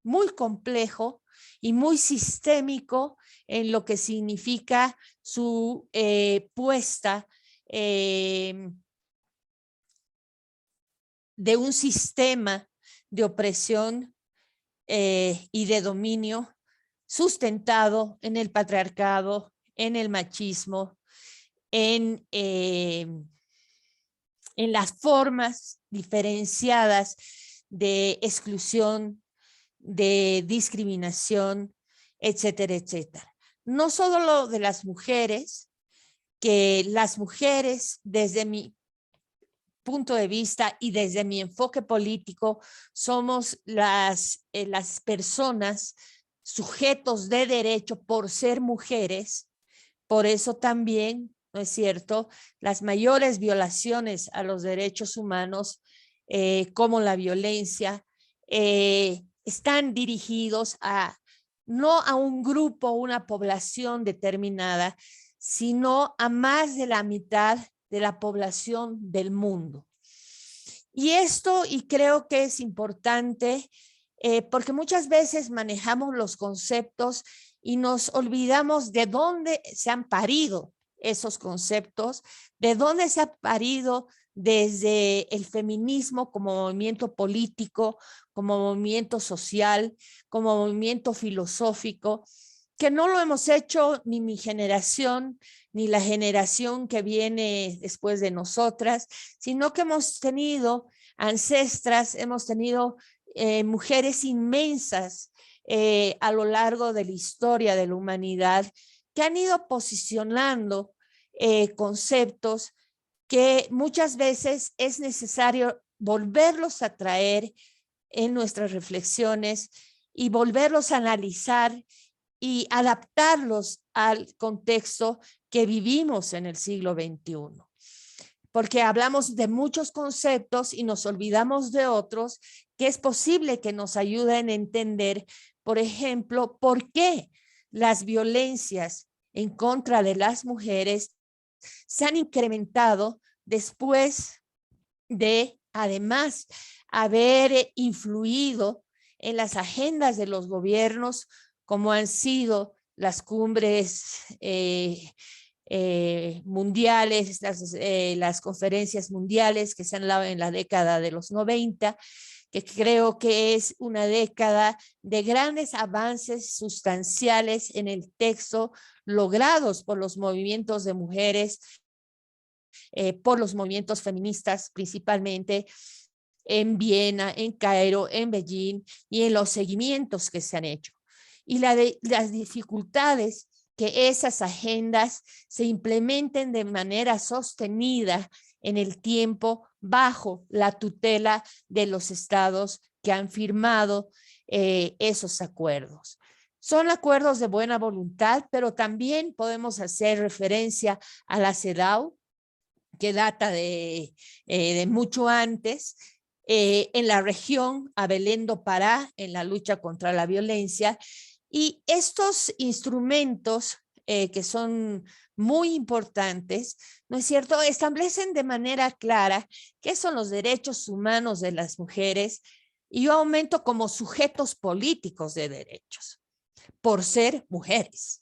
muy complejo y muy sistémico en lo que significa su puesta de un sistema de opresión y de dominio sustentado en el patriarcado, en el machismo, en las formas diferenciadas de exclusión, de discriminación, etcétera, etcétera. No solo lo de las mujeres, que las mujeres desde mi punto de vista y desde mi enfoque político somos las personas sujetos de derecho por ser mujeres. Por eso también, ¿no es cierto?, las mayores violaciones a los derechos humanos, como la violencia, están dirigidos no a un grupo, una población determinada, sino a más de la mitad de la población del mundo. Y creo que es importante, porque muchas veces manejamos los conceptos y nos olvidamos de dónde se han parido esos conceptos, de dónde se ha parido desde el feminismo como movimiento político, como movimiento social, como movimiento filosófico, que no lo hemos hecho ni mi generación, ni la generación que viene después de nosotras, sino que hemos tenido ancestras, hemos tenido mujeres inmensas a lo largo de la historia de la humanidad que han ido posicionando conceptos que muchas veces es necesario volverlos a traer en nuestras reflexiones y volverlos a analizar y adaptarlos al contexto que vivimos en el siglo XXI. Porque hablamos de muchos conceptos y nos olvidamos de otros que es posible que nos ayuden a entender, por ejemplo, por qué las violencias en contra de las mujeres se han incrementado después de, además, haber influido en las agendas de los gobiernos, como han sido las cumbres mundiales, las conferencias mundiales que se han dado en la década de los 90, que creo que es una década de grandes avances sustanciales en el texto logrados por los movimientos de mujeres, por los movimientos feministas principalmente, en Viena, en Cairo, en Beijing y en los seguimientos que se han hecho. Y las dificultades que esas agendas se implementen de manera sostenida en el tiempo bajo la tutela de los estados que han firmado esos acuerdos. Son acuerdos de buena voluntad, pero también podemos hacer referencia a la CEDAW, que data de mucho antes, en la región, a Belén do Pará, en la lucha contra la violencia. Y estos instrumentos que son muy importantes, ¿no es cierto?, establecen de manera clara qué son los derechos humanos de las mujeres, y yo aumento como sujetos políticos de derechos, por ser mujeres.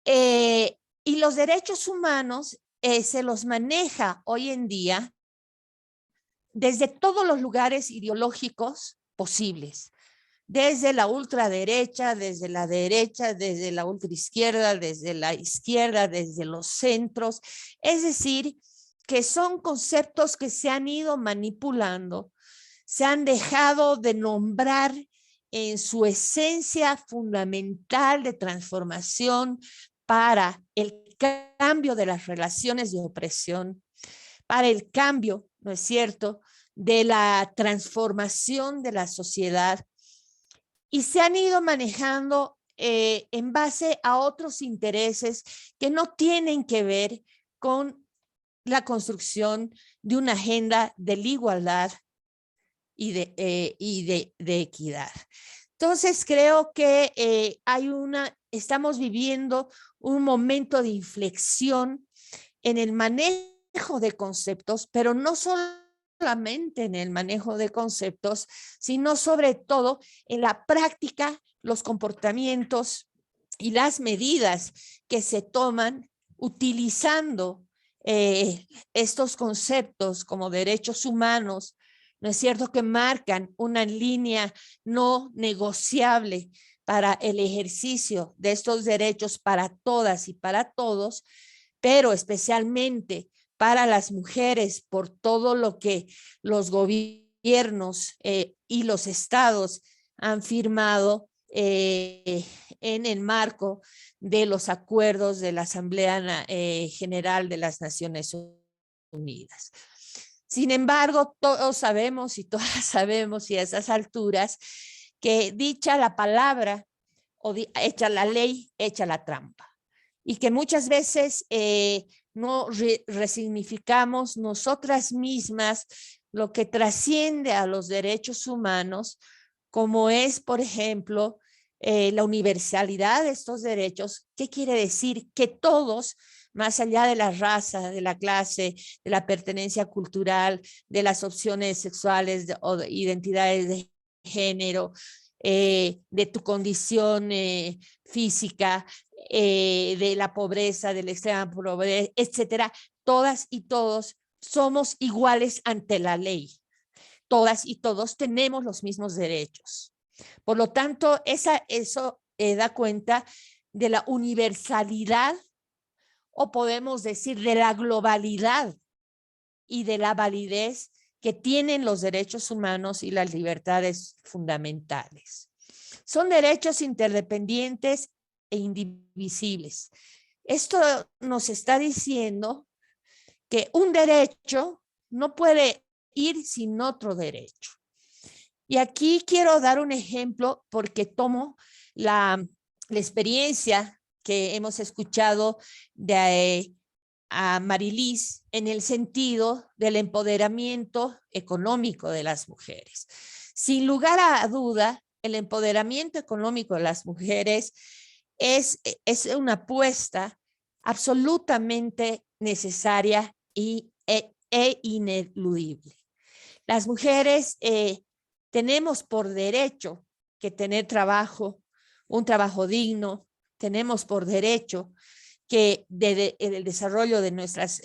Y los derechos humanos se los maneja hoy en día desde todos los lugares ideológicos posibles, desde la ultraderecha, desde la derecha, desde la ultraizquierda, desde la izquierda, desde los centros. Es decir, que son conceptos que se han ido manipulando, se han dejado de nombrar en su esencia fundamental de transformación para el cambio de las relaciones de opresión, para el cambio, ¿no es cierto?, de la transformación de la sociedad, y se han ido manejando en base a otros intereses que no tienen que ver con la construcción de una agenda de la igualdad y de equidad. Entonces creo que estamos viviendo un momento de inflexión en el manejo de conceptos, pero no solamente en el manejo de conceptos, sino sobre todo en la práctica, los comportamientos y las medidas que se toman utilizando estos conceptos como derechos humanos, ¿no es cierto?, que marcan una línea no negociable para el ejercicio de estos derechos para todas y para todos, pero especialmente para las mujeres, por todo lo que los gobiernos y los estados han firmado en el marco de los acuerdos de la Asamblea General de las Naciones Unidas. Sin embargo, todos sabemos y todas sabemos, y a esas alturas, que dicha la palabra o hecha la ley, hecha la trampa. Y que muchas veces no resignificamos nosotras mismas lo que trasciende a los derechos humanos, como es, por ejemplo, la universalidad de estos derechos. ¿Qué quiere decir? Que todos, más allá de la raza, de la clase, de la pertenencia cultural, de las opciones sexuales o de identidades de género, de tu condición física, de la pobreza, de la extrema pobreza, etcétera, todas y todos somos iguales ante la ley. Todas y todos tenemos los mismos derechos. Por lo tanto, eso da cuenta de la universalidad, o podemos decir de la globalidad y de la validez que tienen los derechos humanos y las libertades fundamentales. Son derechos interdependientes e indivisibles. Esto nos está diciendo que un derecho no puede ir sin otro derecho. Y aquí quiero dar un ejemplo porque tomo la experiencia que hemos escuchado de a Marilis en el sentido del empoderamiento económico de las mujeres. Sin lugar a duda, el empoderamiento económico de las mujeres es una apuesta absolutamente necesaria e ineludible. Las mujeres tenemos por derecho que tener trabajo, un trabajo digno, tenemos por derecho que el desarrollo de nuestras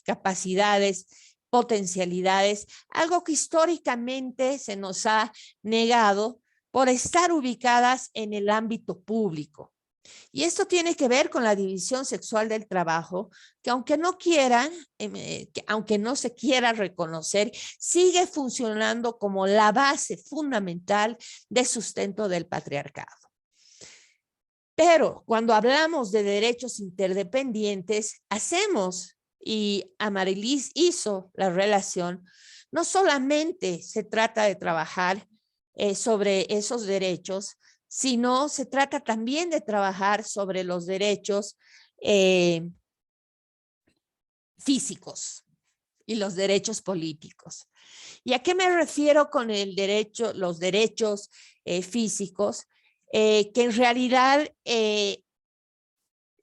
capacidades, potencialidades, algo que históricamente se nos ha negado por estar ubicadas en el ámbito público. Y esto tiene que ver con la división sexual del trabajo, que aunque no quieran, aunque no se quiera reconocer, sigue funcionando como la base fundamental de sustento del patriarcado. Pero cuando hablamos de derechos interdependientes, hacemos, y Amarilis hizo la relación, no solamente se trata de trabajar sobre esos derechos, sino se trata también de trabajar sobre los derechos físicos y los derechos políticos. ¿Y a qué me refiero con el derecho, los derechos físicos? Que en realidad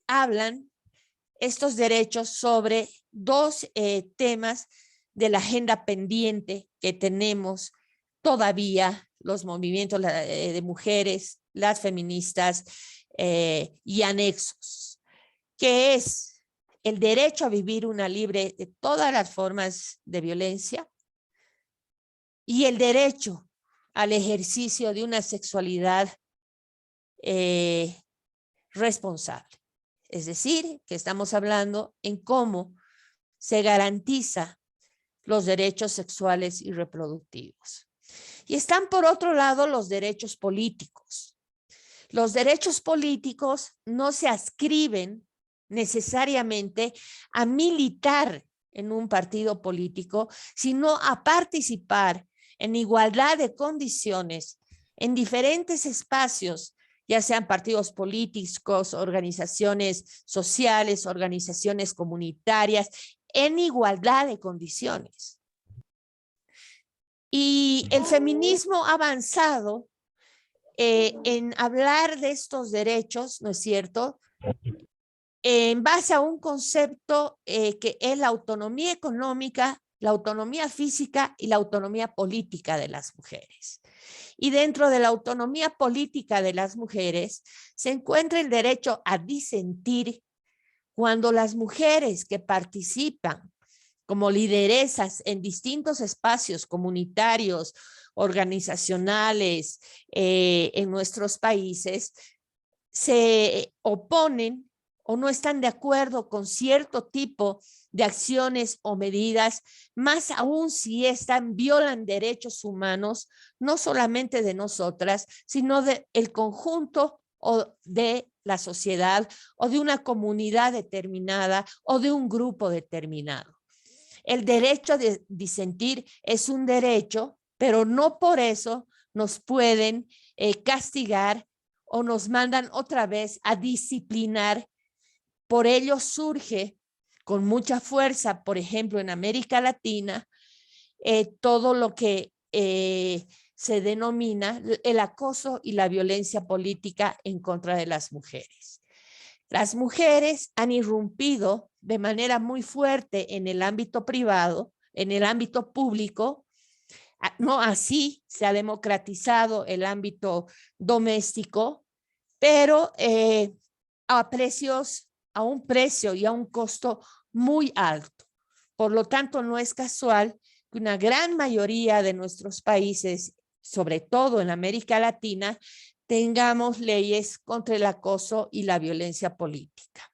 hablan estos derechos sobre dos temas de la agenda pendiente que tenemos todavía los movimientos de mujeres, las feministas y anexos, que es el derecho a vivir una libre de todas las formas de violencia y el derecho al ejercicio de una sexualidad responsable. Es decir, que estamos hablando en cómo se garantiza los derechos sexuales y reproductivos. Y están por otro lado los derechos políticos. Los derechos políticos no se adscriben necesariamente a militar en un partido político, sino a participar en igualdad de condiciones en diferentes espacios, ya sean partidos políticos, organizaciones sociales, organizaciones comunitarias, en igualdad de condiciones. Y el feminismo ha avanzado en hablar de estos derechos, ¿no es cierto?, en base a un concepto que es la autonomía económica, la autonomía física y la autonomía política de las mujeres. Y dentro de la autonomía política de las mujeres se encuentra el derecho a disentir cuando las mujeres que participan como lideresas en distintos espacios comunitarios, organizacionales en nuestros países, se oponen o no están de acuerdo con cierto tipo de acciones o medidas, más aún si violan derechos humanos, no solamente de nosotras, sino del conjunto o de la sociedad o de una comunidad determinada o de un grupo determinado. El derecho de disentir es un derecho, pero no por eso nos pueden castigar o nos mandan otra vez a disciplinar. Por ello surge con mucha fuerza, por ejemplo, en América Latina, todo lo que se denomina el acoso y la violencia política en contra de las mujeres. Las mujeres han irrumpido de manera muy fuerte en el ámbito privado, en el ámbito público. No así se ha democratizado el ámbito doméstico, pero a un precio y a un costo muy alto. Por lo tanto, no es casual que una gran mayoría de nuestros países, sobre todo en América Latina, tengamos leyes contra el acoso y la violencia política.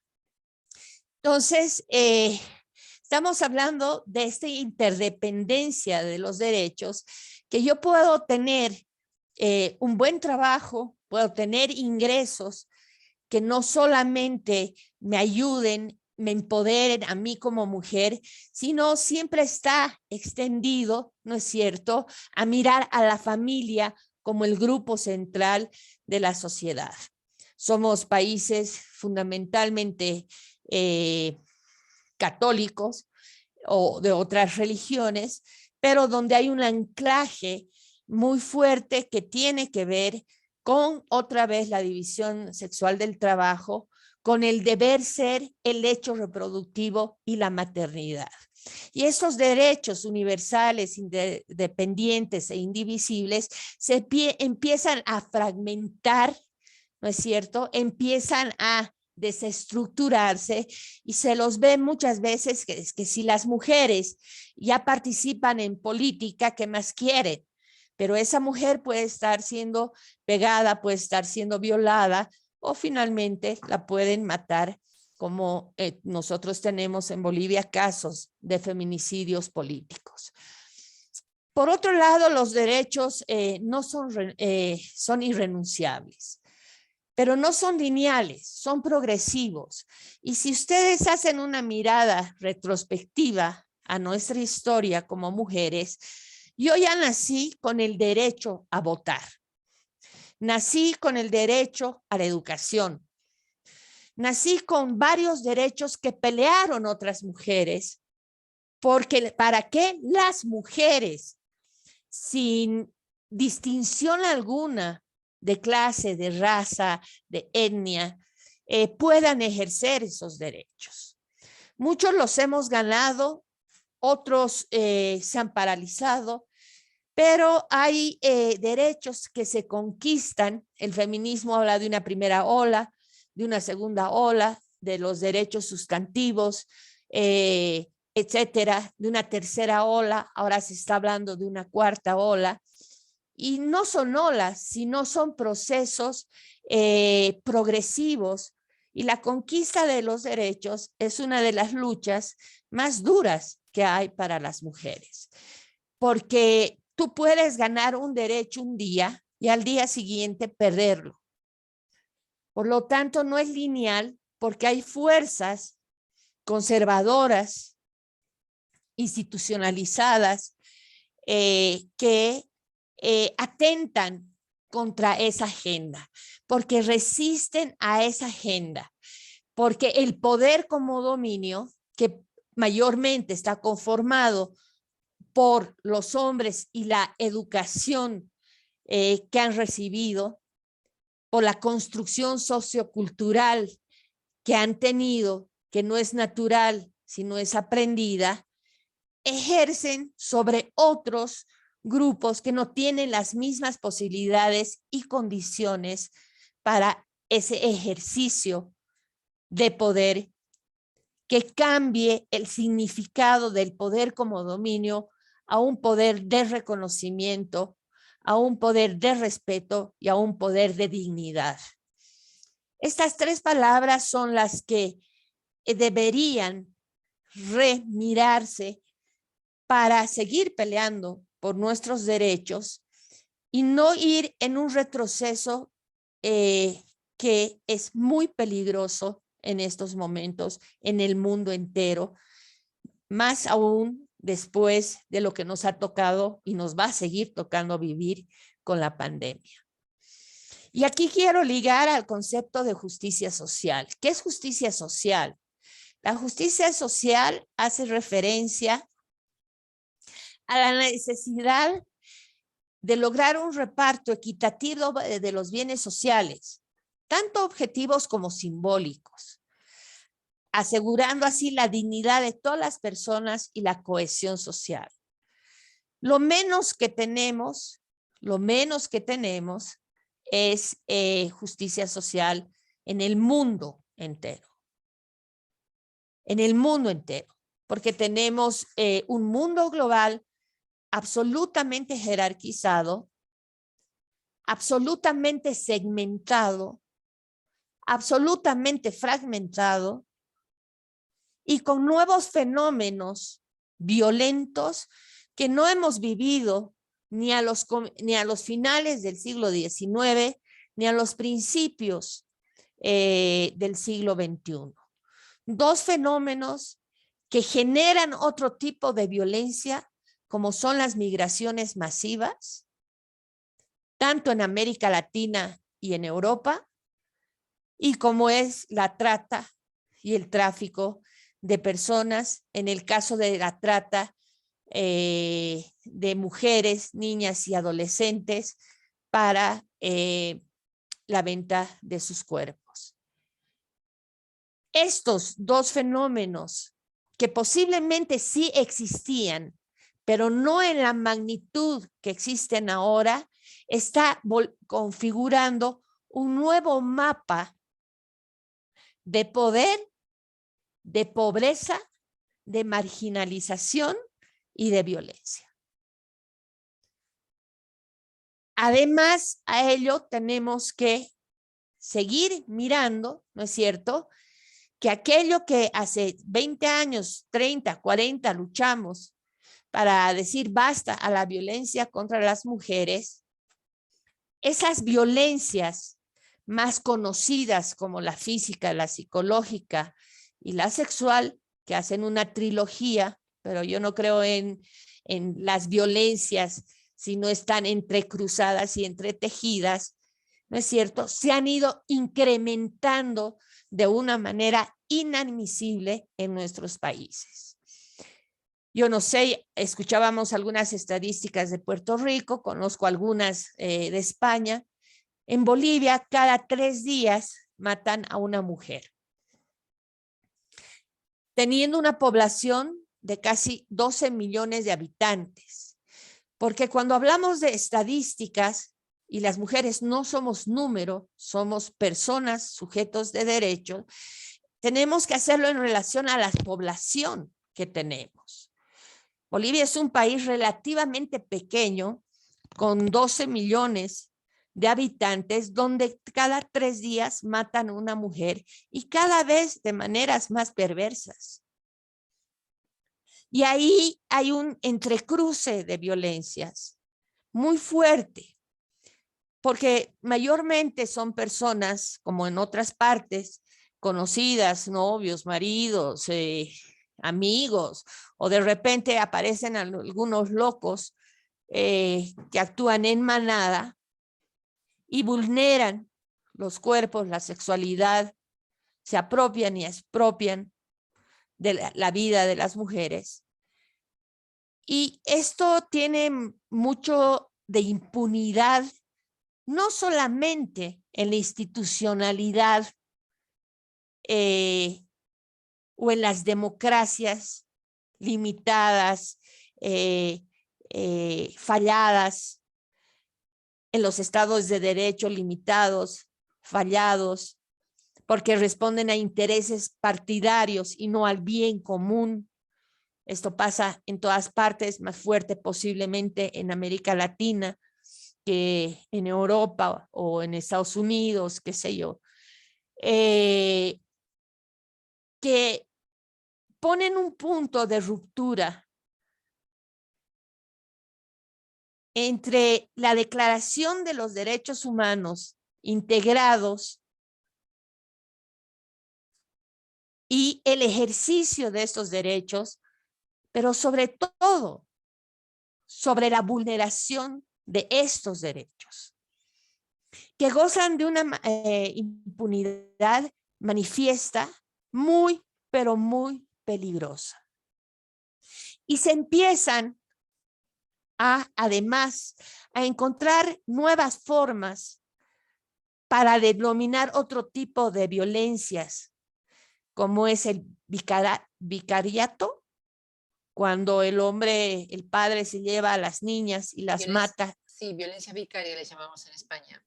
Entonces, estamos hablando de esta interdependencia de los derechos que yo puedo tener un buen trabajo, puedo tener ingresos que no solamente me ayuden, me empoderen a mí como mujer, sino siempre está extendido, ¿no es cierto?, a mirar a la familia como el grupo central de la sociedad. Somos países fundamentalmente católicos o de otras religiones, pero donde hay un anclaje muy fuerte que tiene que ver con otra vez la división sexual del trabajo, con el deber ser, el hecho reproductivo y la maternidad. Y estos derechos universales, independientes e indivisibles se empiezan a fragmentar, ¿no es cierto? Empiezan a desestructurarse y se los ve muchas veces que si las mujeres ya participan en política, ¿qué más quieren? Pero esa mujer puede estar siendo pegada, puede estar siendo violada o finalmente la pueden matar, como nosotros tenemos en Bolivia casos de feminicidios políticos. Por otro lado, los derechos no son irrenunciables, pero no son lineales, son progresivos. Y si ustedes hacen una mirada retrospectiva a nuestra historia como mujeres, yo ya nací con el derecho a votar. Nací con el derecho a la educación. Nací con varios derechos que pelearon otras mujeres, porque para que las mujeres, sin distinción alguna de clase, de raza, de etnia, puedan ejercer esos derechos. Muchos los hemos ganado, otros se han paralizado, pero hay derechos que se conquistan. El feminismo habla de una primera ola, de una segunda ola, de los derechos sustantivos, etcétera, de una tercera ola. Ahora se está hablando de una cuarta ola. Y no son olas, sino son procesos progresivos. Y la conquista de los derechos es una de las luchas más duras que hay para las mujeres. Porque tú puedes ganar un derecho un día y al día siguiente perderlo. Por lo tanto, no es lineal porque hay fuerzas conservadoras, institucionalizadas, que atentan contra esa agenda, porque resisten a esa agenda, porque el poder como dominio, que mayormente está conformado por los hombres y la educación que han recibido, por la construcción sociocultural que han tenido, que no es natural, sino es aprendida, ejercen sobre otros grupos que no tienen las mismas posibilidades y condiciones para ese ejercicio de poder que cambie el significado del poder como dominio a un poder de reconocimiento, a un poder de respeto y a un poder de dignidad. Estas tres palabras son las que deberían remirarse para seguir peleando por nuestros derechos y no ir en un retroceso que es muy peligroso en estos momentos en el mundo entero, más aún después de lo que nos ha tocado y nos va a seguir tocando vivir con la pandemia. Y aquí quiero ligar al concepto de justicia social. ¿Qué es justicia social? La justicia social hace referencia a la necesidad de lograr un reparto equitativo de los bienes sociales, tanto objetivos como simbólicos, asegurando así la dignidad de todas las personas y la cohesión social. Lo menos que tenemos es justicia social en el mundo entero. En el mundo entero, porque tenemos un mundo global absolutamente jerarquizado, absolutamente segmentado, absolutamente fragmentado y con nuevos fenómenos violentos que no hemos vivido ni a los finales del siglo XIX, ni a los principios del siglo XXI. Dos fenómenos que generan otro tipo de violencia, como son las migraciones masivas, tanto en América Latina y en Europa, y como es la trata y el tráfico de personas, en el caso de la trata de mujeres, niñas y adolescentes para la venta de sus cuerpos. Estos dos fenómenos que posiblemente sí existían, pero no en la magnitud que existen ahora, está configurando un nuevo mapa de poder, de pobreza, de marginalización y de violencia. Además, a ello tenemos que seguir mirando, ¿no es cierto?, que aquello que hace 20 años, 30, 40 luchamos para decir basta a la violencia contra las mujeres, esas violencias más conocidas como la física, la psicológica y la sexual, que hacen una trilogía, pero yo no creo en las violencias si no están entrecruzadas y entretejidas, ¿no es cierto?, se han ido incrementando de una manera inadmisible en nuestros países. Yo no sé, escuchábamos algunas estadísticas de Puerto Rico, conozco algunas de España. En Bolivia, cada 3 días matan a una mujer, teniendo una población de casi 12 millones de habitantes. Porque cuando hablamos de estadísticas, y las mujeres no somos número, somos personas, sujetos de derecho, tenemos que hacerlo en relación a la población que tenemos. Bolivia es un país relativamente pequeño, con 12 millones de habitantes, donde cada 3 días matan a una mujer y cada vez de maneras más perversas. Y ahí hay un entrecruce de violencias muy fuerte, porque mayormente son personas, como en otras partes, conocidas, novios, maridos, amigos, o de repente aparecen algunos locos que actúan en manada y vulneran los cuerpos, la sexualidad, se apropian y expropian de la vida de las mujeres. Y esto tiene mucho de impunidad, no solamente en la institucionalidad o en las democracias limitadas, falladas, en los estados de derecho limitados, fallados, porque responden a intereses partidarios y no al bien común. Esto pasa en todas partes, más fuerte posiblemente en América Latina que en Europa o en Estados Unidos, qué sé yo, que ponen un punto de ruptura entre la Declaración de los Derechos Humanos integrados y el ejercicio de estos derechos, pero sobre todo sobre la vulneración de estos derechos, que gozan de una impunidad manifiesta muy, pero muy peligrosa. Y se empiezan además a encontrar nuevas formas para denominar otro tipo de violencias, como es el vicariato, cuando el hombre, el padre se lleva a las niñas y las mata. Sí, violencia vicaria le llamamos en España.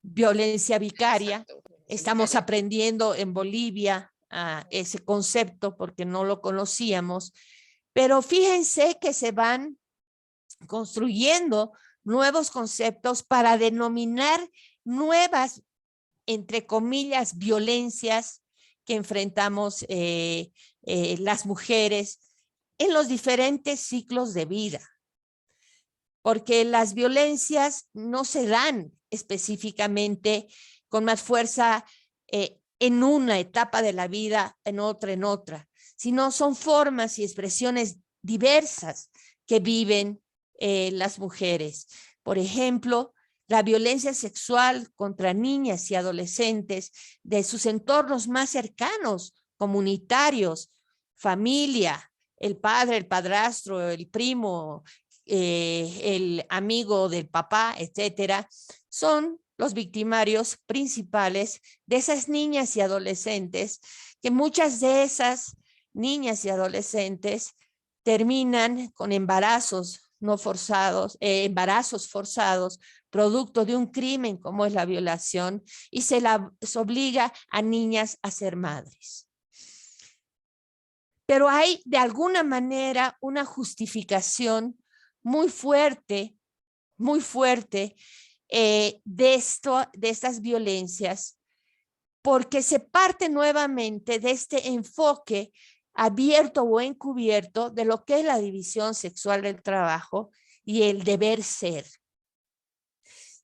Violencia vicaria. Exacto, Estamos vicaria. aprendiendo en Bolivia ese concepto porque no lo conocíamos, pero fíjense que se van construyendo nuevos conceptos para denominar nuevas, entre comillas, violencias que enfrentamos las mujeres en los diferentes ciclos de vida. porque las violencias no se dan específicamente con más fuerza en una etapa de la vida, en otra, sino son formas y expresiones diversas que viven las mujeres. Por ejemplo, la violencia sexual contra niñas y adolescentes de sus entornos más cercanos, comunitarios, familia, el padre, el padrastro, el primo, el amigo del papá, etcétera, son los victimarios principales de esas niñas y adolescentes, que muchas de esas niñas y adolescentes terminan con embarazos no forzados, embarazos forzados, producto de un crimen como es la violación, y se obliga a niñas a ser madres. Pero hay de alguna manera una justificación muy fuerte de estas violencias, porque se parte nuevamente de este enfoque abierto o encubierto de lo que es la división sexual del trabajo y el deber ser.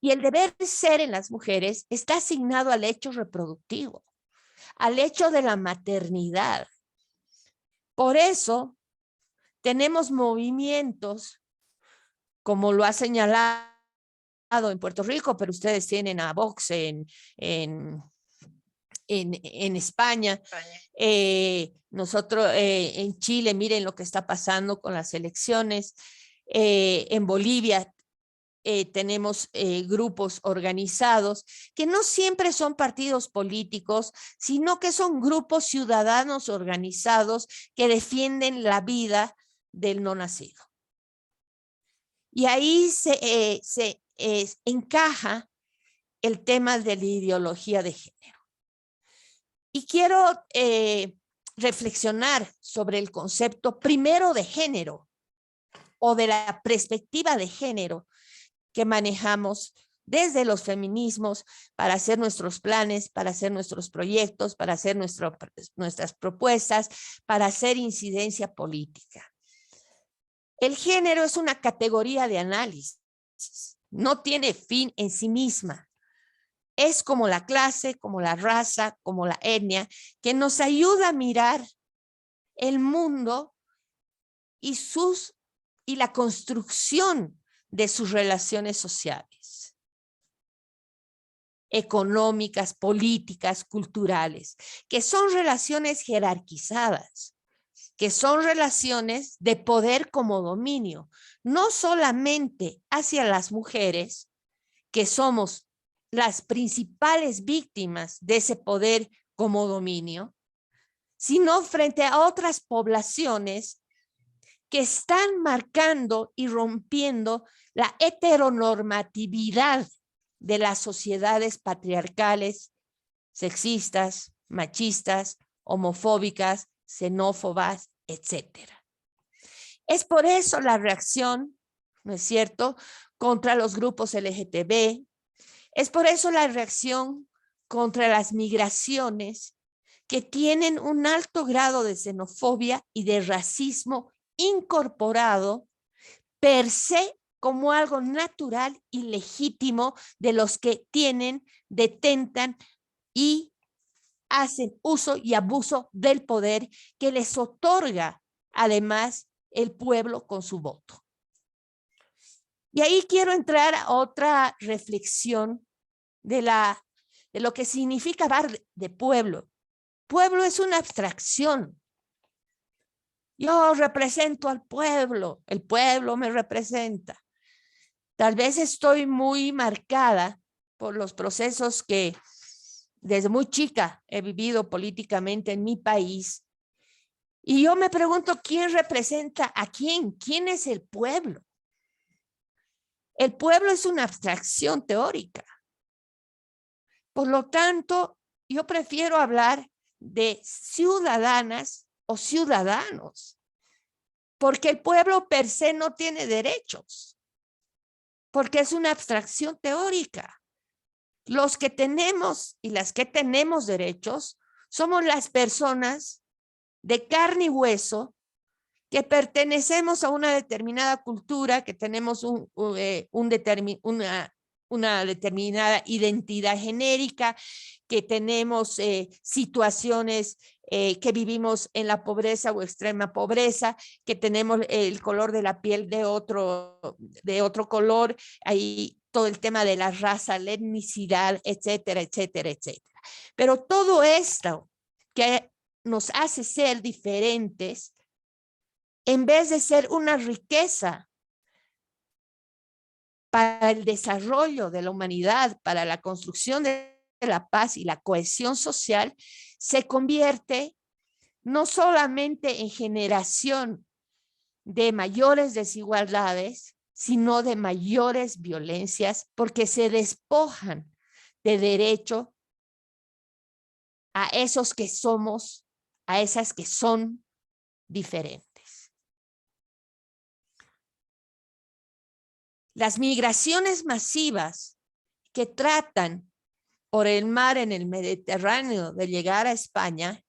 Y el deber ser en las mujeres está asignado al hecho reproductivo, al hecho de la maternidad. Por eso tenemos movimientos, como lo ha señalado en Puerto Rico, pero ustedes tienen a Vox en España. Nosotros en Chile, miren lo que está pasando con las elecciones. En Bolivia tenemos grupos organizados que no siempre son partidos políticos, sino que son grupos ciudadanos organizados que defienden la vida del no nacido. Y ahí se encaja el tema de la ideología de género. Y quiero reflexionar sobre el concepto primero de género o de la perspectiva de género que manejamos desde los feminismos para hacer nuestros planes, para hacer nuestros proyectos, para hacer nuestras propuestas, para hacer incidencia política. El género es una categoría de análisis, no tiene fin en sí misma. Es como la clase, como la raza, como la etnia, que nos ayuda a mirar el mundo y la construcción de sus relaciones sociales, económicas, políticas, culturales, que son relaciones jerarquizadas, que son relaciones de poder como dominio, no solamente hacia las mujeres, que somos las principales víctimas de ese poder como dominio, sino frente a otras poblaciones que están marcando y rompiendo la heteronormatividad de las sociedades patriarcales, sexistas, machistas, homofóbicas, xenófobas, etc. Es por eso la reacción, ¿no es cierto?, contra los grupos LGTB. Es por eso la reacción contra las migraciones, que tienen un alto grado de xenofobia y de racismo incorporado per se como algo natural y legítimo de los que detentan y hacen uso y abuso del poder que les otorga además el pueblo con su voto. Y ahí quiero entrar a otra reflexión de lo que significa hablar de pueblo. Pueblo es una abstracción. Yo represento al pueblo, el pueblo me representa. Tal vez estoy muy marcada por los procesos que desde muy chica he vivido políticamente en mi país. Y yo me pregunto, ¿quién representa a quién? ¿Quién es el pueblo? El pueblo es una abstracción teórica. Por lo tanto, yo prefiero hablar de ciudadanas o ciudadanos, porque el pueblo per se no tiene derechos, porque es una abstracción teórica. Los que tenemos y las que tenemos derechos somos las personas de carne y hueso que pertenecemos a una determinada cultura, que tenemos una determinada identidad genérica, que tenemos situaciones que vivimos en la pobreza o extrema pobreza, que tenemos el color de la piel de otro color, ahí todo el tema de la raza, la etnicidad, etcétera, etcétera, etcétera. Pero todo esto que nos hace ser diferentes, en vez de ser una riqueza para el desarrollo de la humanidad, para la construcción de la paz y la cohesión social, se convierte no solamente en generación de mayores desigualdades, sino de mayores violencias, porque se despojan de derecho a esos que somos, a esas que son diferentes. Las migraciones masivas que tratan por el mar en el Mediterráneo de llegar a España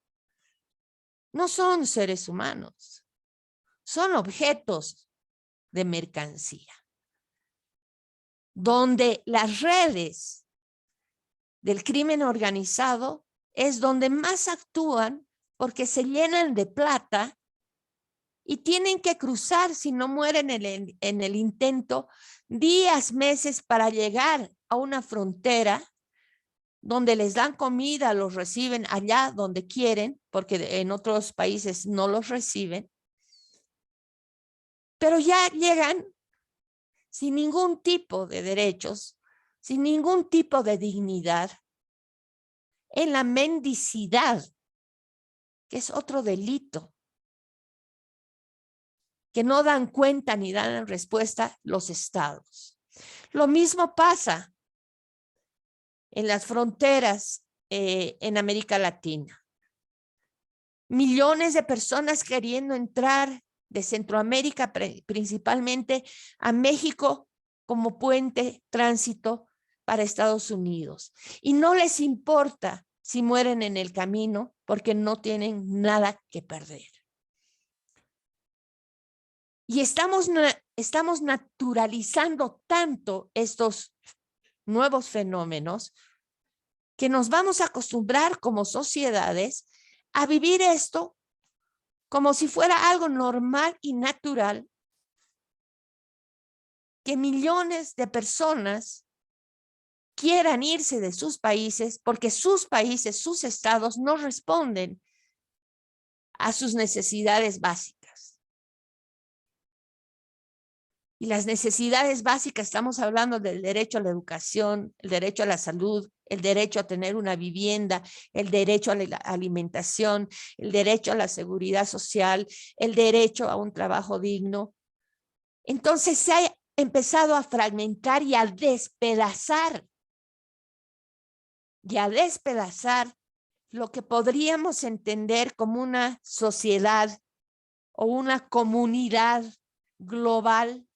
no son seres humanos, son objetos de mercancía, donde las redes del crimen organizado es donde más actúan porque se llenan de plata y tienen que cruzar, si no mueren en el intento, días, meses para llegar a una frontera donde les dan comida, los reciben allá donde quieren, porque en otros países no los reciben, pero ya llegan sin ningún tipo de derechos, sin ningún tipo de dignidad, en la mendicidad, que es otro delito, que no dan cuenta ni dan respuesta los estados. Lo mismo pasa en las fronteras en América Latina. Millones de personas queriendo entrar de Centroamérica, principalmente a México, como puente tránsito para Estados Unidos. Y no les importa si mueren en el camino porque no tienen nada que perder. Y estamos naturalizando tanto estos nuevos fenómenos que nos vamos a acostumbrar como sociedades a vivir esto como si fuera algo normal y natural, que millones de personas quieran irse de sus países porque sus países, sus estados no responden a sus necesidades básicas. Y las necesidades básicas, estamos hablando del derecho a la educación, el derecho a la salud, el derecho a tener una vivienda, el derecho a la alimentación, el derecho a la seguridad social, el derecho a un trabajo digno. Entonces se ha empezado a fragmentar y a despedazar lo que podríamos entender como una sociedad o una comunidad global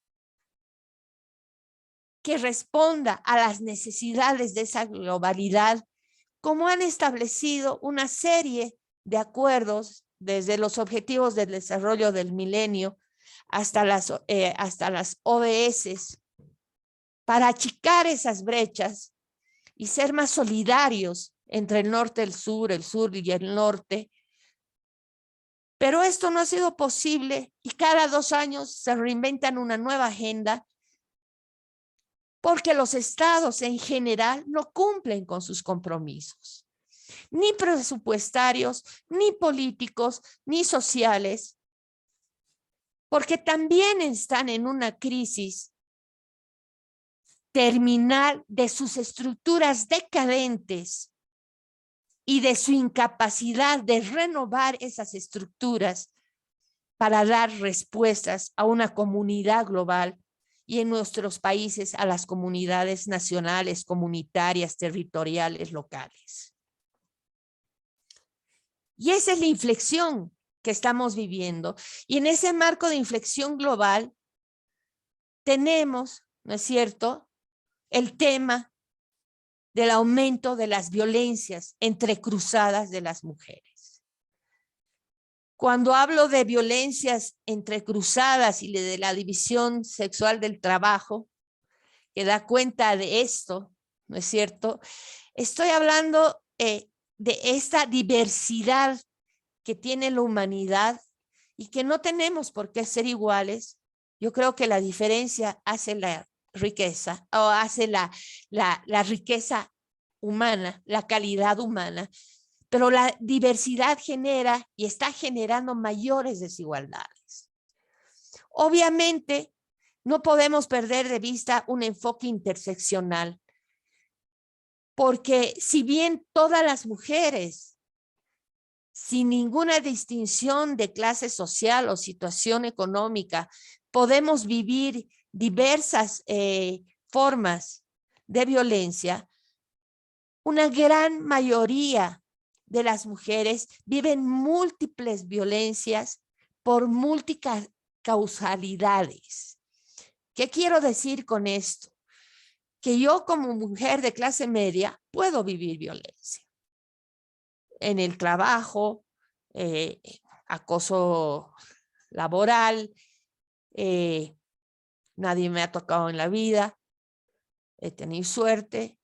que responda a las necesidades de esa globalidad, como han establecido una serie de acuerdos desde los Objetivos del Desarrollo del Milenio hasta las ODS, para achicar esas brechas y ser más solidarios entre el norte y el sur y el norte. Pero esto no ha sido posible y cada 2 años se reinventan una nueva agenda, porque los estados en general no cumplen con sus compromisos, ni presupuestarios, ni políticos, ni sociales, porque también están en una crisis terminal de sus estructuras decadentes y de su incapacidad de renovar esas estructuras para dar respuestas a una comunidad global y en nuestros países a las comunidades nacionales, comunitarias, territoriales, locales. Y esa es la inflexión que estamos viviendo. Y en ese marco de inflexión global tenemos, ¿no es cierto?, el tema del aumento de las violencias entrecruzadas de las mujeres. Cuando hablo de violencias entrecruzadas y de la división sexual del trabajo, que da cuenta de esto, ¿no es cierto? Estoy hablando de esta diversidad que tiene la humanidad y que no tenemos por qué ser iguales. Yo creo que la diferencia hace la riqueza o hace la riqueza humana, la calidad humana, pero la diversidad genera y está generando mayores desigualdades. Obviamente, no podemos perder de vista un enfoque interseccional, porque si bien todas las mujeres, sin ninguna distinción de clase social o situación económica, podemos vivir diversas formas de violencia, una gran mayoría de las mujeres viven múltiples violencias por múltiples causalidades. ¿Qué quiero decir con esto? Que yo como mujer de clase media puedo vivir violencia en el trabajo, acoso laboral, nadie me ha tocado en la vida, he tenido suerte,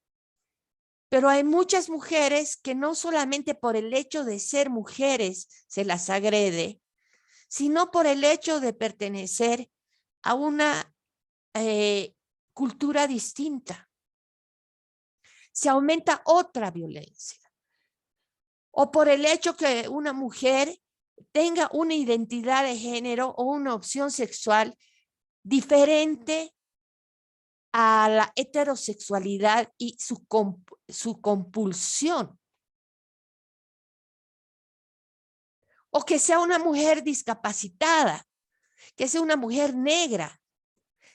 pero hay muchas mujeres que no solamente por el hecho de ser mujeres se las agrede, sino por el hecho de pertenecer a una cultura distinta. Se aumenta otra violencia. O por el hecho que una mujer tenga una identidad de género o una opción sexual diferente a la heterosexualidad y su compulsión. O que sea una mujer discapacitada, que sea una mujer negra.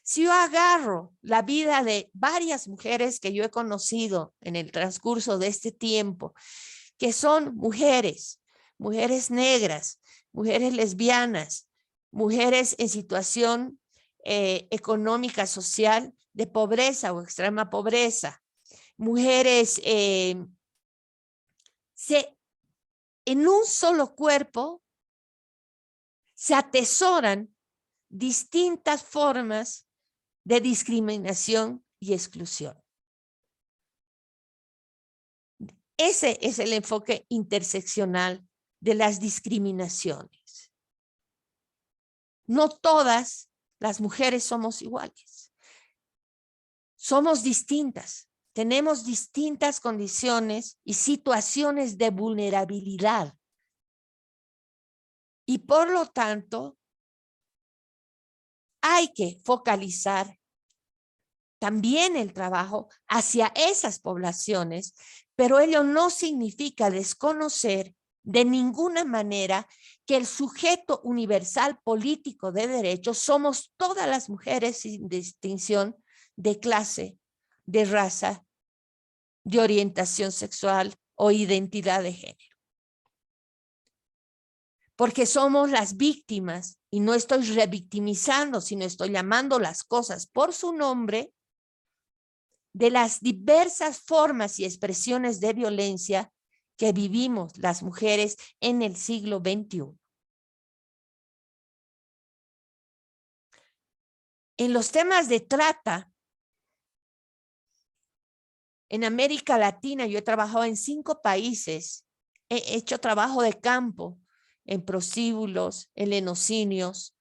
Si yo agarro la vida de varias mujeres que yo he conocido en el transcurso de este tiempo, que son mujeres negras, mujeres lesbianas, mujeres en situación económica, social, de pobreza o extrema pobreza, mujeres en un solo cuerpo se atesoran distintas formas de discriminación y exclusión. Ese es el enfoque interseccional de las discriminaciones. No todas las mujeres somos iguales. Somos distintas. Tenemos distintas condiciones y situaciones de vulnerabilidad. Y por lo tanto, hay que focalizar también el trabajo hacia esas poblaciones, pero ello no significa desconocer de ninguna manera que el sujeto universal político de derechos somos todas las mujeres sin distinción de clase, de raza, de orientación sexual o identidad de género. Porque somos las víctimas, y no estoy revictimizando, sino estoy llamando las cosas por su nombre, de las diversas formas y expresiones de violencia que vivimos las mujeres en el siglo XXI. En los temas de trata, en América Latina, yo he trabajado en 5 países, he hecho trabajo de campo, en prostíbulos, en lenocinios,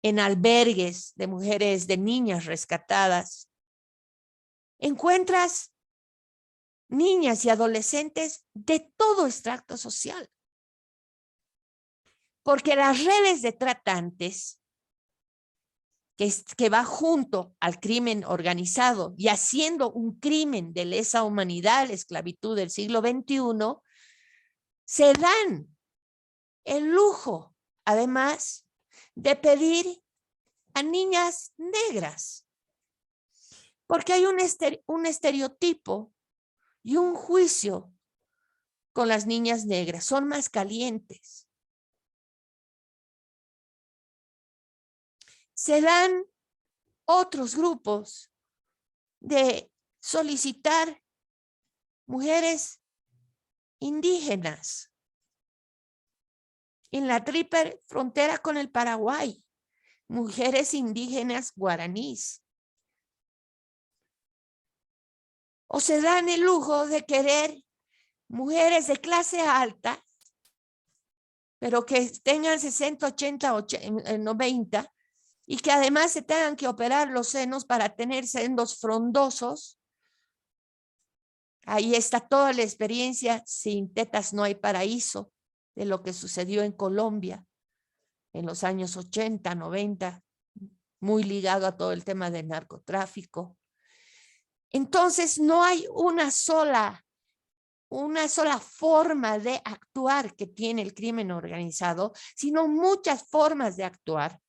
en albergues de mujeres, de niñas rescatadas. Encuentras niñas y adolescentes de todo extracto social. Porque las redes de tratantes, que va junto al crimen organizado y haciendo un crimen de lesa humanidad, la esclavitud del siglo XXI, se dan el lujo, además, de pedir a niñas negras. Porque hay un estereotipo y un juicio con las niñas negras. Son más calientes. Se dan otros grupos de solicitar mujeres indígenas en la triple frontera con el Paraguay, mujeres indígenas guaraníes. O se dan el lujo de querer mujeres de clase alta, pero que tengan 60, 80, 90, y que además se tengan que operar los senos para tener senos frondosos. Ahí está toda la experiencia, sin tetas no hay paraíso, de lo que sucedió en Colombia en los años 80, 90, muy ligado a todo el tema del narcotráfico. Entonces no hay una sola forma de actuar que tiene el crimen organizado, sino muchas formas de actuar,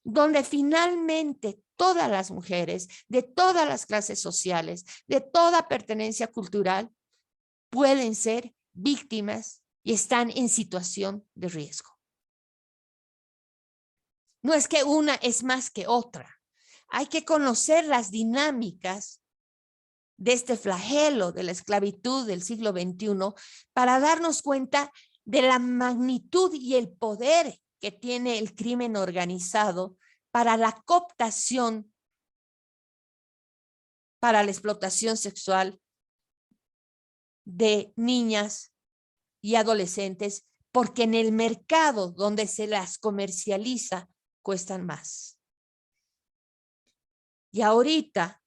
donde finalmente todas las mujeres de todas las clases sociales, de toda pertenencia cultural, pueden ser víctimas y están en situación de riesgo. No es que una es más que otra. Hay que conocer las dinámicas de este flagelo de la esclavitud del siglo XXI para darnos cuenta de la magnitud y el poder que tiene el crimen organizado para la cooptación, para la explotación sexual de niñas y adolescentes, porque en el mercado donde se las comercializa cuestan más. Y ahorita,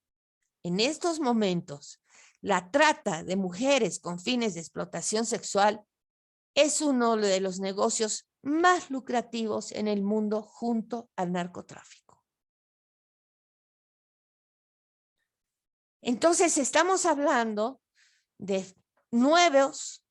en estos momentos, la trata de mujeres con fines de explotación sexual es uno de los negocios más lucrativos en el mundo junto al narcotráfico. Entonces estamos hablando de nuevos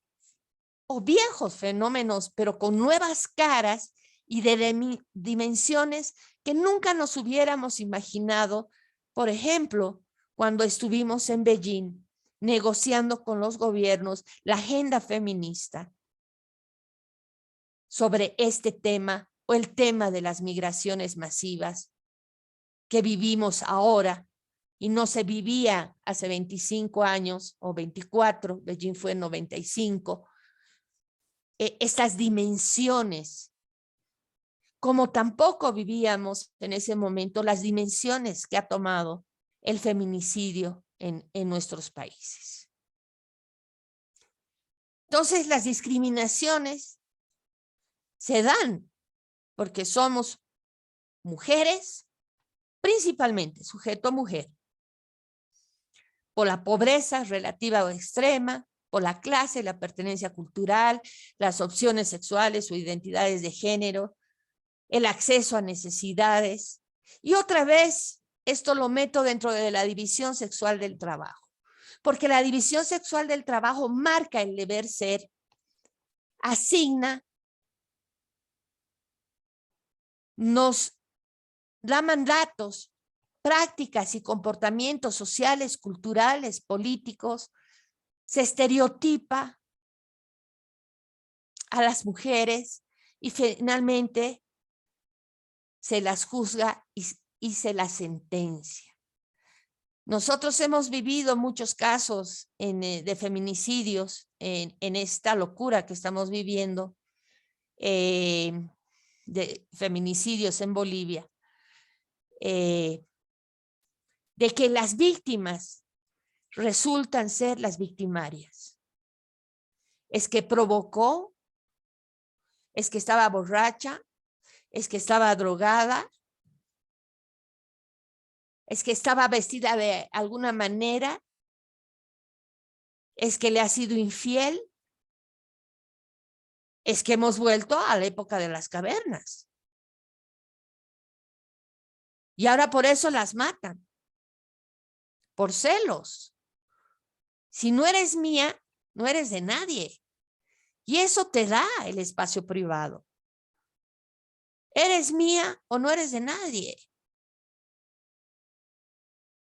o viejos fenómenos, pero con nuevas caras y de dimensiones que nunca nos hubiéramos imaginado. Por ejemplo, cuando estuvimos en Beijing negociando con los gobiernos la agenda feminista sobre este tema o el tema de las migraciones masivas que vivimos ahora y no se vivía hace 25 años o 24, Beijing fue en 95, estas dimensiones, como tampoco vivíamos en ese momento las dimensiones que ha tomado el feminicidio en nuestros países. Entonces las discriminaciones se dan porque somos mujeres, principalmente sujeto mujer, por la pobreza relativa o extrema, por la clase, la pertenencia cultural, las opciones sexuales o identidades de género, el acceso a necesidades. Y otra vez, esto lo meto dentro de la división sexual del trabajo, porque la división sexual del trabajo marca el deber ser, asigna, nos da mandatos, prácticas y comportamientos sociales, culturales, políticos, se estereotipa a las mujeres y finalmente se las juzga y se las sentencia. Nosotros hemos vivido muchos casos de feminicidios en esta locura que estamos viviendo, de feminicidios en Bolivia, de que las víctimas resultan ser las victimarias. Es que provocó, es que estaba borracha, es que estaba drogada, es que estaba vestida de alguna manera, es que le ha sido infiel, es que hemos vuelto a la época de las cavernas. Y ahora por eso las matan, por celos. Si no eres mía, no eres de nadie. Y eso te da el espacio privado. ¿Eres mía o no eres de nadie?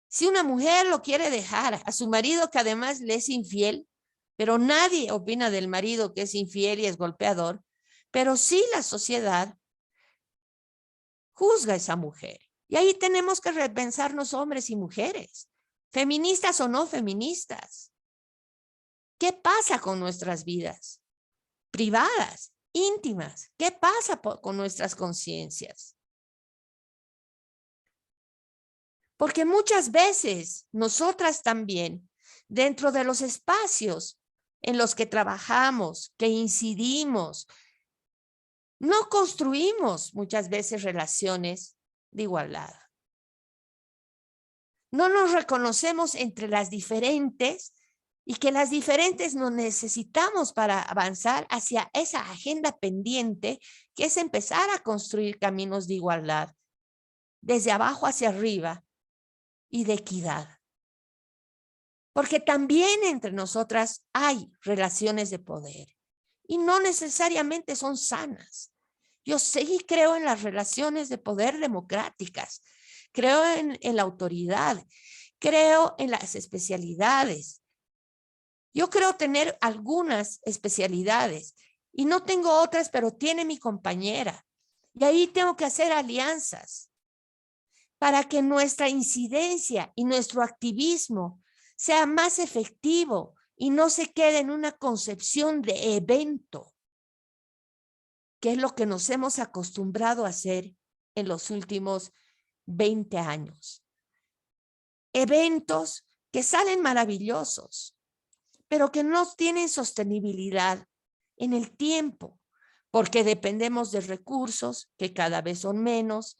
Si una mujer lo quiere dejar a su marido que además le es infiel, pero nadie opina del marido que es infiel y es golpeador, pero sí la sociedad juzga a esa mujer. Y ahí tenemos que repensarnos hombres y mujeres, feministas o no feministas. ¿Qué pasa con nuestras vidas privadas? íntimas. ¿Qué pasa con nuestras conciencias? Porque muchas veces nosotras también, dentro de los espacios en los que trabajamos, que incidimos, no construimos muchas veces relaciones de igualdad. No nos reconocemos entre las diferentes y que las diferentes nos necesitamos para avanzar hacia esa agenda pendiente que es empezar a construir caminos de igualdad, desde abajo hacia arriba y de equidad. Porque también entre nosotras hay relaciones de poder y no necesariamente son sanas. Yo sí creo en las relaciones de poder democráticas, creo en la autoridad, creo en las especialidades. Yo creo tener algunas especialidades y no tengo otras, pero tiene mi compañera. Y ahí tengo que hacer alianzas para que nuestra incidencia y nuestro activismo sea más efectivo y no se quede en una concepción de evento, que es lo que nos hemos acostumbrado a hacer en los últimos 20 años. Eventos que salen maravillosos, pero que no tienen sostenibilidad en el tiempo, porque dependemos de recursos que cada vez son menos,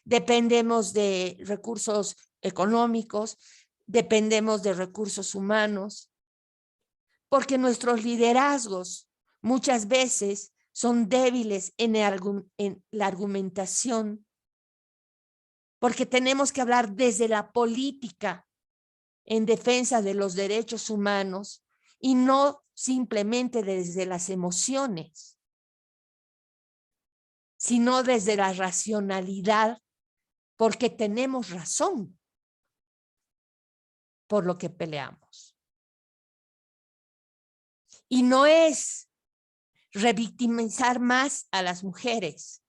dependemos de recursos económicos, dependemos de recursos humanos, porque nuestros liderazgos muchas veces son débiles en la argumentación, porque tenemos que hablar desde la política en defensa de los derechos humanos y no simplemente desde las emociones, sino desde la racionalidad, porque tenemos razón por lo que peleamos. Y no es revictimizar más a las mujeres,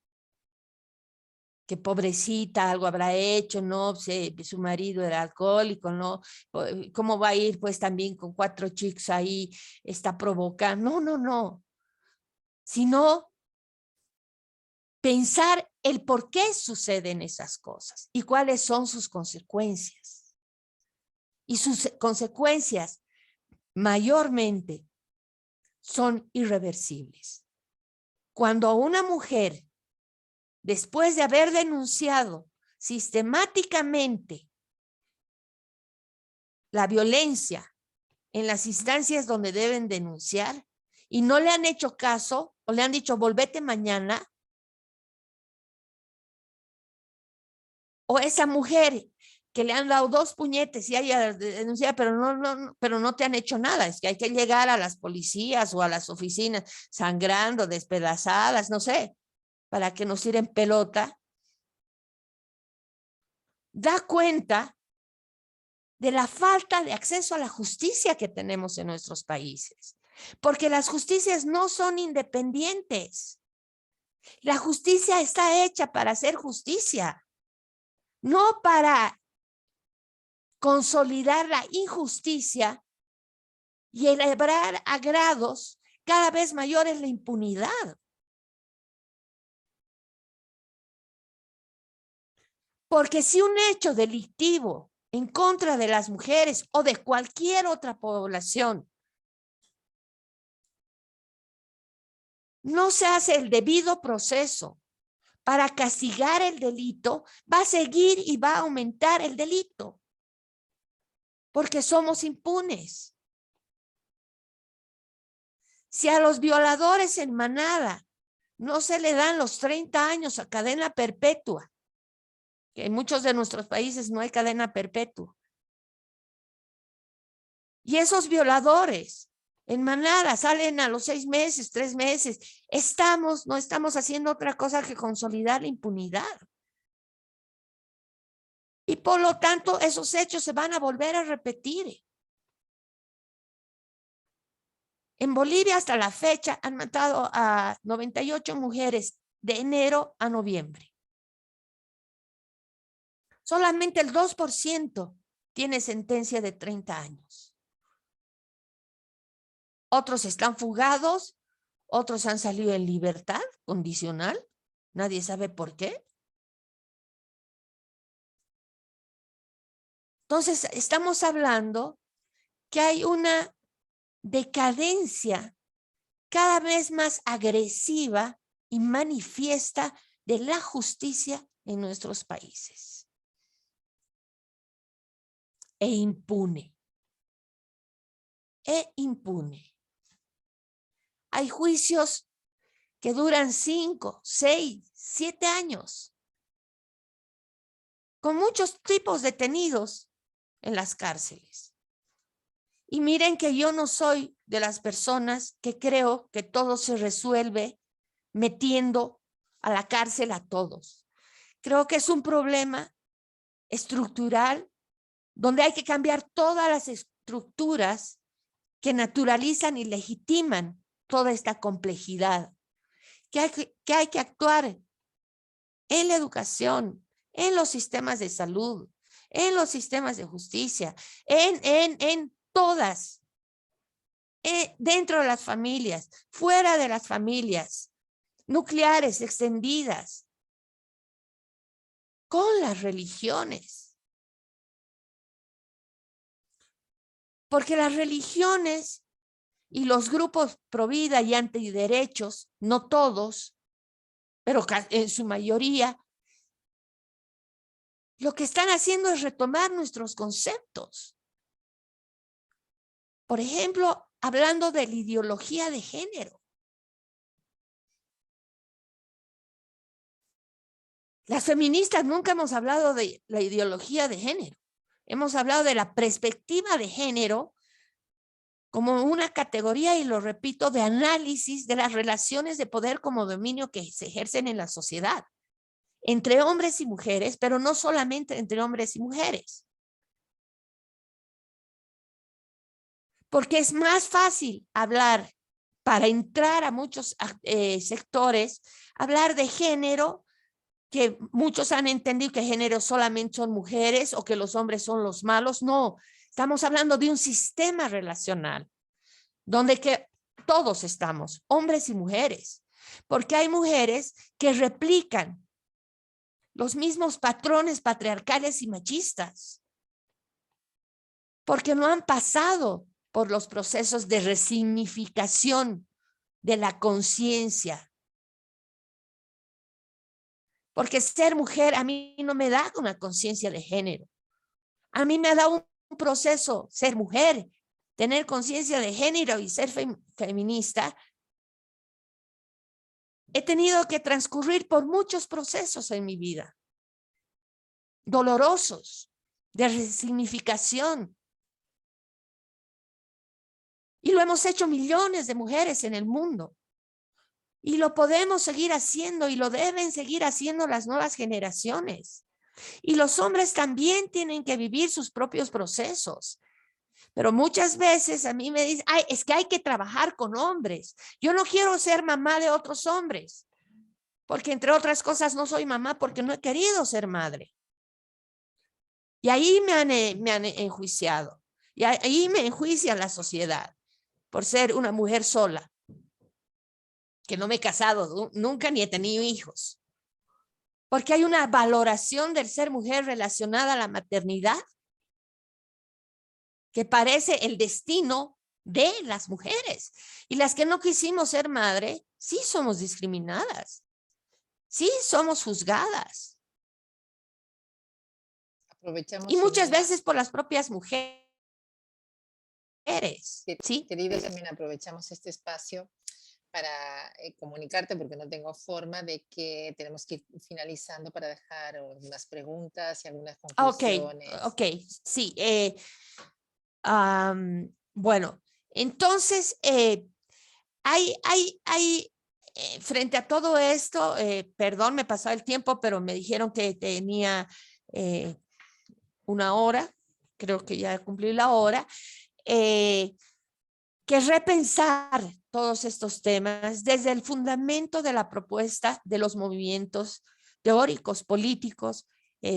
que pobrecita, algo habrá hecho, no, su marido era alcohólico, no, ¿cómo va a ir pues también con 4 chicos ahí, está provocando? No, sino pensar el por qué suceden esas cosas y cuáles son sus consecuencias. Y sus consecuencias mayormente son irreversibles. Cuando una mujer, después de haber denunciado sistemáticamente la violencia en las instancias donde deben denunciar y no le han hecho caso o le han dicho volvete mañana, o esa mujer que le han dado 2 puñetes y haya denunciado, pero no te han hecho nada, es que hay que llegar a las policías o a las oficinas sangrando, despedazadas, no sé, para que nos tiren pelota, da cuenta de la falta de acceso a la justicia que tenemos en nuestros países, porque las justicias no son independientes. La justicia está hecha para hacer justicia, no para consolidar la injusticia y elevar a grados cada vez mayores la impunidad. Porque si un hecho delictivo en contra de las mujeres o de cualquier otra población no se hace el debido proceso para castigar el delito, va a seguir y va a aumentar el delito, porque somos impunes. Si a los violadores en manada no se le dan los 30 años a cadena perpetua, que en muchos de nuestros países no hay cadena perpetua, y esos violadores en manada salen a los 6 meses, 3 meses, no estamos haciendo otra cosa que consolidar la impunidad. Y por lo tanto, esos hechos se van a volver a repetir. En Bolivia hasta la fecha han matado a 98 mujeres de enero a noviembre. Solamente el 2% tiene sentencia de 30 años. Otros están fugados, otros han salido en libertad condicional, nadie sabe por qué. Entonces, estamos hablando que hay una decadencia cada vez más agresiva y manifiesta de la justicia en nuestros países. E impune. Hay juicios que duran 5, 6, 7 años, con muchos tipos detenidos en las cárceles. Y miren que yo no soy de las personas que creo que todo se resuelve metiendo a la cárcel a todos. Creo que es un problema estructural donde hay que cambiar todas las estructuras que naturalizan y legitiman toda esta complejidad. Que hay que actuar en la educación, en los sistemas de salud, en los sistemas de justicia, en todas, dentro de las familias, fuera de las familias, nucleares, extendidas, con las religiones. Porque las religiones y los grupos pro vida y antiderechos, no todos, pero en su mayoría, lo que están haciendo es retomar nuestros conceptos. Por ejemplo, hablando de la ideología de género. Las feministas nunca hemos hablado de la ideología de género. Hemos hablado de la perspectiva de género como una categoría, y lo repito, de análisis de las relaciones de poder como dominio que se ejercen en la sociedad, entre hombres y mujeres, pero no solamente entre hombres y mujeres. Porque es más fácil hablar, para entrar a muchos sectores, hablar de género, que muchos han entendido que género solamente son mujeres o que los hombres son los malos. No, estamos hablando de un sistema relacional donde que todos estamos, hombres y mujeres, porque hay mujeres que replican los mismos patrones patriarcales y machistas, porque no han pasado por los procesos de resignificación de la conciencia. Porque ser mujer a mí no me da una conciencia de género. A mí me da un proceso ser mujer, tener conciencia de género y ser feminista. He tenido que transcurrir por muchos procesos en mi vida, dolorosos, de resignificación. Y lo hemos hecho millones de mujeres en el mundo. Y lo podemos seguir haciendo y lo deben seguir haciendo las nuevas generaciones. Y los hombres también tienen que vivir sus propios procesos. Pero muchas veces a mí me dicen, ay, es que hay que trabajar con hombres. Yo no quiero ser mamá de otros hombres. Porque entre otras cosas no soy mamá porque no he querido ser madre. Y ahí me han enjuiciado. Y ahí me enjuicia la sociedad por ser una mujer sola. Que no me he casado nunca ni he tenido hijos. Porque hay una valoración del ser mujer relacionada a la maternidad que parece el destino de las mujeres. Y las que no quisimos ser madre, sí somos discriminadas. Sí somos juzgadas. Aprovechamos, Y muchas Ximena, veces por las propias mujeres. ¿Sí? Querida Ximena, aprovechamos este espacio para comunicarte, porque no tengo forma, de que tenemos que ir finalizando para dejar unas preguntas y algunas conclusiones. Ok, sí. Bueno, entonces, frente a todo esto, perdón, me pasó el tiempo, pero me dijeron que tenía 1 hora, creo que ya cumplí la hora, que repensar todos estos temas desde el fundamento de la propuesta de los movimientos teóricos, políticos,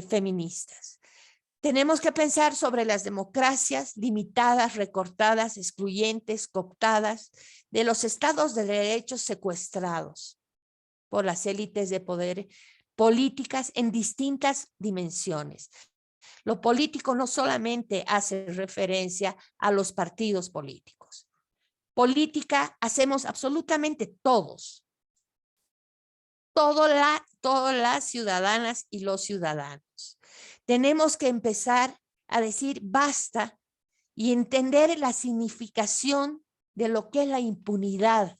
feministas. Tenemos que pensar sobre las democracias limitadas, recortadas, excluyentes, cooptadas, de los estados de derecho secuestrados por las élites de poder políticas en distintas dimensiones. Lo político no solamente hace referencia a los partidos políticos. Política hacemos absolutamente todos. Todas las ciudadanas y los ciudadanos. Tenemos que empezar a decir basta y entender la significación de lo que es la impunidad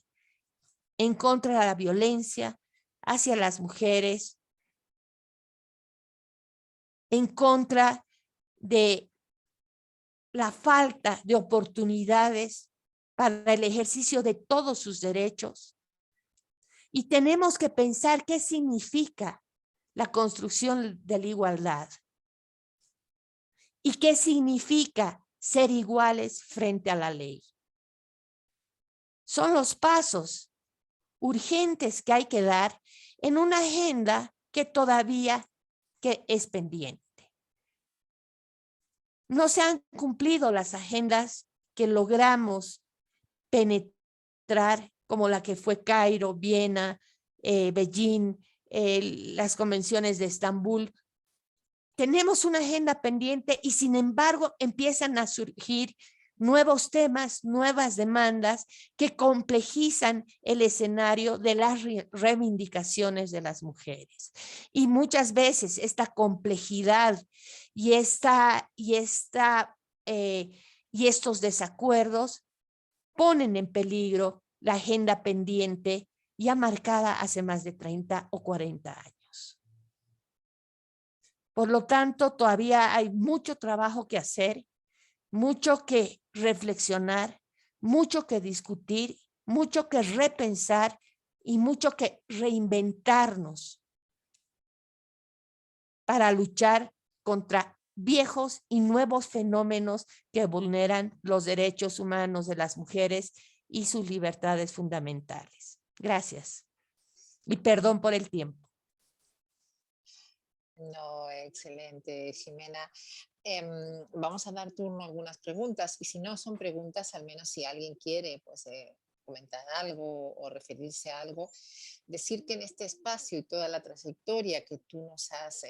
en contra de la violencia hacia las mujeres, en contra de la falta de oportunidades para el ejercicio de todos sus derechos. Y tenemos que pensar qué significa la construcción de la igualdad y qué significa ser iguales frente a la ley. Son los pasos urgentes que hay que dar en una agenda que todavía es pendiente. No se han cumplido las agendas que logramos penetrar, como la que fue Cairo, Viena, Beijing, las convenciones de Estambul. Tenemos una agenda pendiente y sin embargo empiezan a surgir nuevos temas, nuevas demandas que complejizan el escenario de las reivindicaciones de las mujeres. Y muchas veces esta complejidad y estos desacuerdos ponen en peligro la agenda pendiente ya marcada hace más de 30 o 40 años. Por lo tanto, todavía hay mucho trabajo que hacer, mucho que reflexionar, mucho que discutir, mucho que repensar y mucho que reinventarnos para luchar contra viejos y nuevos fenómenos que vulneran los derechos humanos de las mujeres y sus libertades fundamentales. Gracias. Y perdón por el tiempo. No, excelente, Ximena. Vamos a dar turno a algunas preguntas y si no son preguntas, al menos si alguien quiere pues, comentar algo o referirse a algo, decir que en este espacio y toda la trayectoria que tú nos has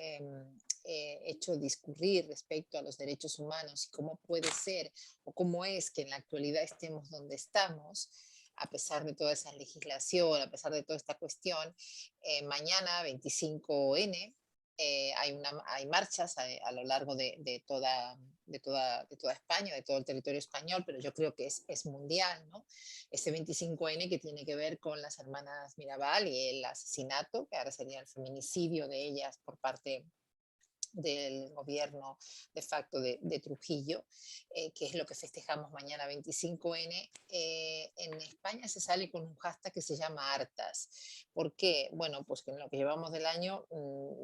hecho discurrir respecto a los derechos humanos y cómo puede ser o cómo es que en la actualidad estemos donde estamos, a pesar de toda esa legislación, a pesar de toda esta cuestión, mañana 25N, hay marchas a lo largo de toda España, de todo el territorio español, pero yo creo que es mundial, ¿no? Ese 25N que tiene que ver con las hermanas Mirabal y el asesinato, que ahora sería el feminicidio de ellas por parte del gobierno de facto de Trujillo, que es lo que festejamos mañana 25N, en España se sale con un hashtag que se llama Hartas. ¿Por qué? Bueno, pues que en lo que llevamos del año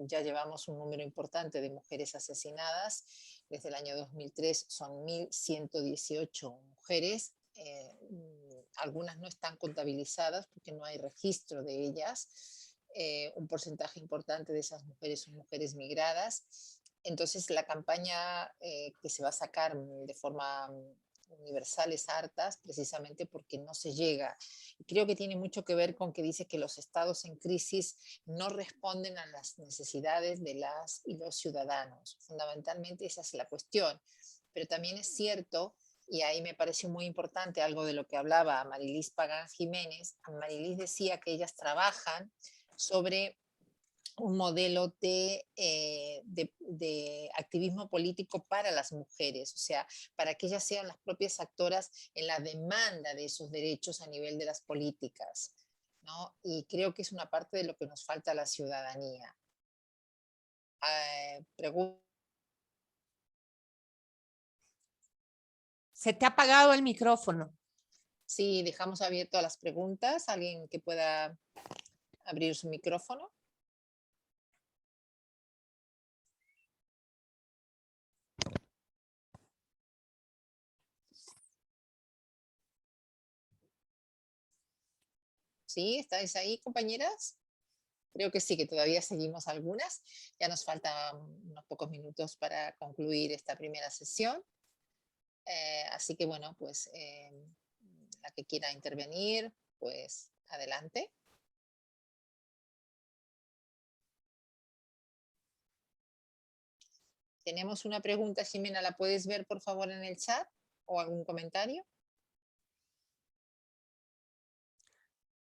ya llevamos un número importante de mujeres asesinadas. Desde el año 2003 son 1.118 mujeres. Algunas no están contabilizadas porque no hay registro de ellas. Un porcentaje importante de esas mujeres son mujeres migradas. Entonces la campaña que se va a sacar de forma universal es Hartas, precisamente porque no se llega. Y creo que tiene mucho que ver con que dice que los estados en crisis no responden a las necesidades de las y los ciudadanos. Fundamentalmente esa es la cuestión. Pero también es cierto, y ahí me pareció muy importante algo de lo que hablaba Marilis Pagán Jiménez. Marilis decía que ellas trabajan sobre un modelo de activismo político para las mujeres, o sea, para que ellas sean las propias actoras en la demanda de esos derechos a nivel de las políticas, ¿no? Y creo que es una parte de lo que nos falta a la ciudadanía. Se te ha apagado el micrófono. Sí, dejamos abierto a las preguntas. ¿Alguien que pueda abrir su micrófono? ¿Sí? ¿Estáis ahí, compañeras? Creo que sí, que todavía seguimos algunas. Ya nos faltan unos pocos minutos para concluir esta primera sesión. Así que bueno, pues la que quiera intervenir, pues adelante. Tenemos una pregunta, Ximena, ¿la puedes ver por favor en el chat o algún comentario?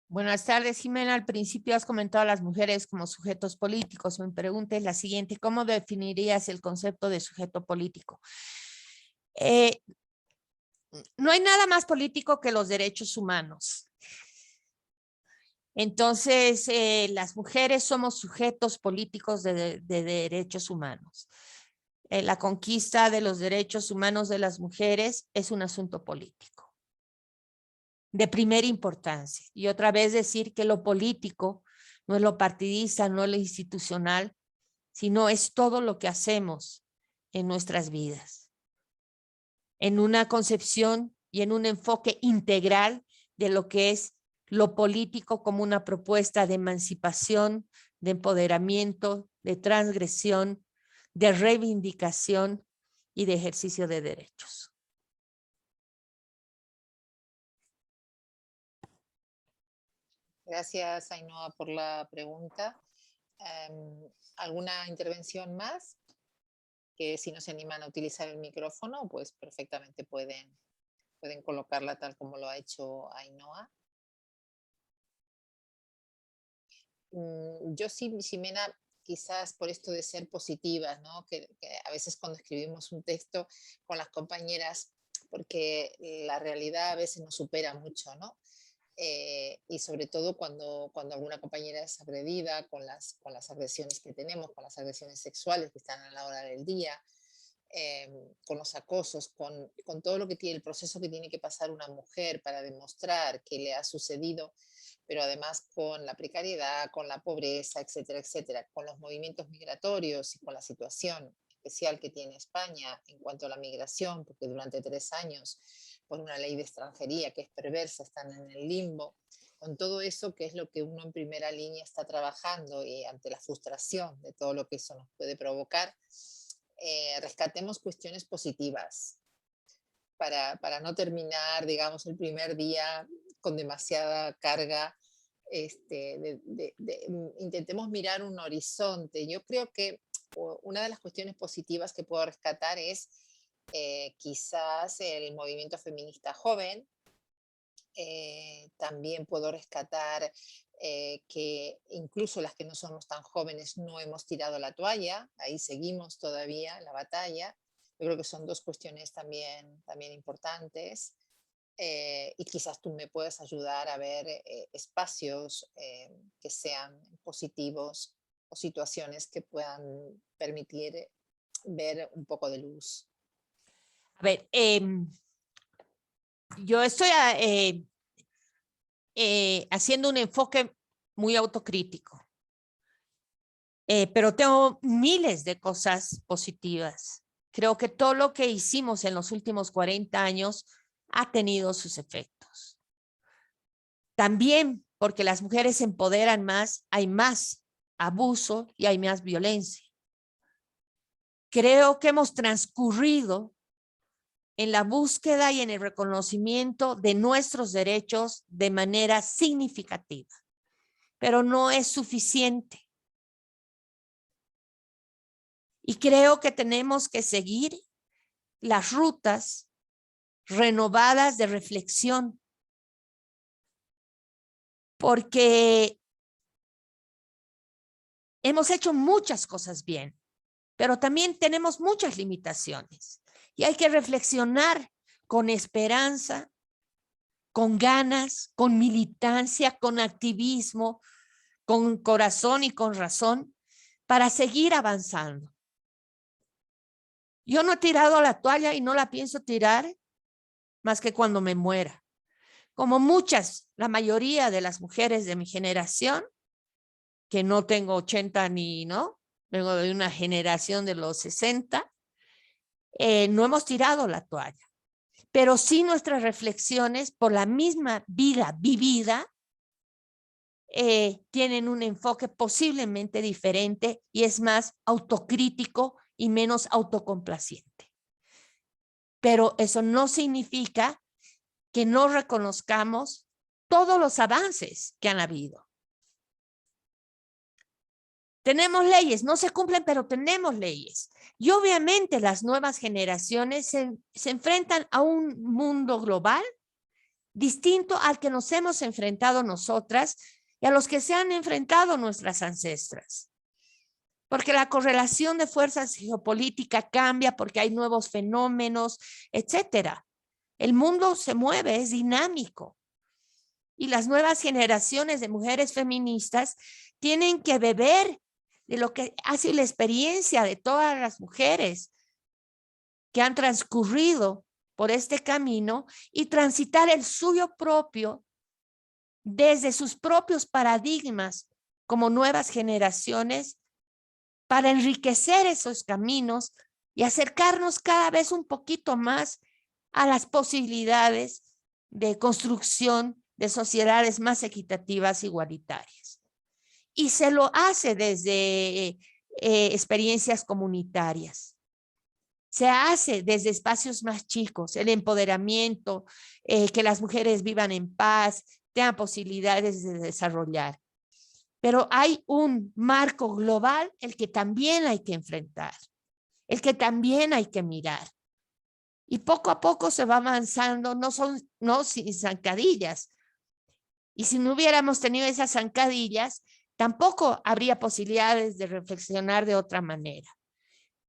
Buenas tardes, Jimena. Al principio has comentado a las mujeres como sujetos políticos. Mi pregunta es la siguiente: ¿cómo definirías el concepto de sujeto político? No hay nada más político que los derechos humanos. Entonces, las mujeres somos sujetos políticos de derechos humanos. La conquista de los derechos humanos de las mujeres es un asunto político de primera importancia. Y otra vez decir que lo político no es lo partidista, no es lo institucional, sino es todo lo que hacemos en nuestras vidas, en una concepción y en un enfoque integral de lo que es lo político como una propuesta de emancipación, de empoderamiento, de transgresión, de reivindicación y de ejercicio de derechos. Gracias, Ainhoa, por la pregunta. ¿Alguna intervención más? Que si no se animan a utilizar el micrófono, pues perfectamente pueden colocarla tal como lo ha hecho Ainhoa. Yo sí, Ximena, quizás por esto de ser positivas, ¿no? Que a veces cuando escribimos un texto con las compañeras, porque la realidad a veces nos supera mucho, ¿no? Y sobre todo cuando alguna compañera es agredida con las agresiones que tenemos, con las agresiones sexuales que están a la hora del día, con los acosos, con todo lo que tiene el proceso que tiene que pasar una mujer para demostrar que le ha sucedido, pero además con la precariedad, con la pobreza, etcétera, etcétera, con los movimientos migratorios y con la situación especial que tiene España en cuanto a la migración, porque durante 3 años, por una ley de extranjería que es perversa, están en el limbo. Con todo eso, que es lo que uno en primera línea está trabajando y ante la frustración de todo lo que eso nos puede provocar, rescatemos cuestiones positivas para no terminar, digamos, el primer día con demasiada carga. Intentemos mirar un horizonte. Yo creo que una de las cuestiones positivas que puedo rescatar es quizás el movimiento feminista joven. También puedo rescatar que incluso las que no somos tan jóvenes no hemos tirado la toalla, ahí seguimos todavía en la batalla. Yo creo que son 2 cuestiones también importantes. Y quizás tú me puedes ayudar a ver espacios que sean positivos o situaciones que puedan permitir ver un poco de luz. A ver, yo estoy haciendo un enfoque muy autocrítico, pero tengo miles de cosas positivas. Creo que todo lo que hicimos en los últimos 40 años ha tenido sus efectos. También porque las mujeres se empoderan más, hay más abuso y hay más violencia. Creo que hemos transcurrido en la búsqueda y en el reconocimiento de nuestros derechos de manera significativa, pero no es suficiente. Y creo que tenemos que seguir las rutas renovadas de reflexión, porque hemos hecho muchas cosas bien, pero también tenemos muchas limitaciones y hay que reflexionar con esperanza, con ganas, con militancia, con activismo, con corazón y con razón para seguir avanzando. Yo no he tirado la toalla y no la pienso tirar más que cuando me muera. Como muchas, la mayoría de las mujeres de mi generación, que no tengo 80 ni, ¿no? Vengo de una generación de los 60, no hemos tirado la toalla. Pero sí nuestras reflexiones por la misma vida vivida tienen un enfoque posiblemente diferente y es más autocrítico y menos autocomplaciente. Pero eso no significa que no reconozcamos todos los avances que han habido. Tenemos leyes, no se cumplen, pero tenemos leyes. Y obviamente las nuevas generaciones se enfrentan a un mundo global distinto al que nos hemos enfrentado nosotras y a los que se han enfrentado nuestras ancestras. Porque la correlación de fuerzas geopolíticas cambia, porque hay nuevos fenómenos, etcétera. El mundo se mueve, es dinámico. Y las nuevas generaciones de mujeres feministas tienen que beber de lo que ha sido la experiencia de todas las mujeres que han transcurrido por este camino y transitar el suyo propio desde sus propios paradigmas como nuevas generaciones para enriquecer esos caminos y acercarnos cada vez un poquito más a las posibilidades de construcción de sociedades más equitativas e igualitarias. Y se lo hace desde experiencias comunitarias. Se hace desde espacios más chicos, el empoderamiento, que las mujeres vivan en paz, tengan posibilidades de desarrollar. Pero hay un marco global el que también hay que enfrentar, el que también hay que mirar. Y poco a poco se va avanzando, no sin zancadillas. Y si no hubiéramos tenido esas zancadillas, tampoco habría posibilidades de reflexionar de otra manera.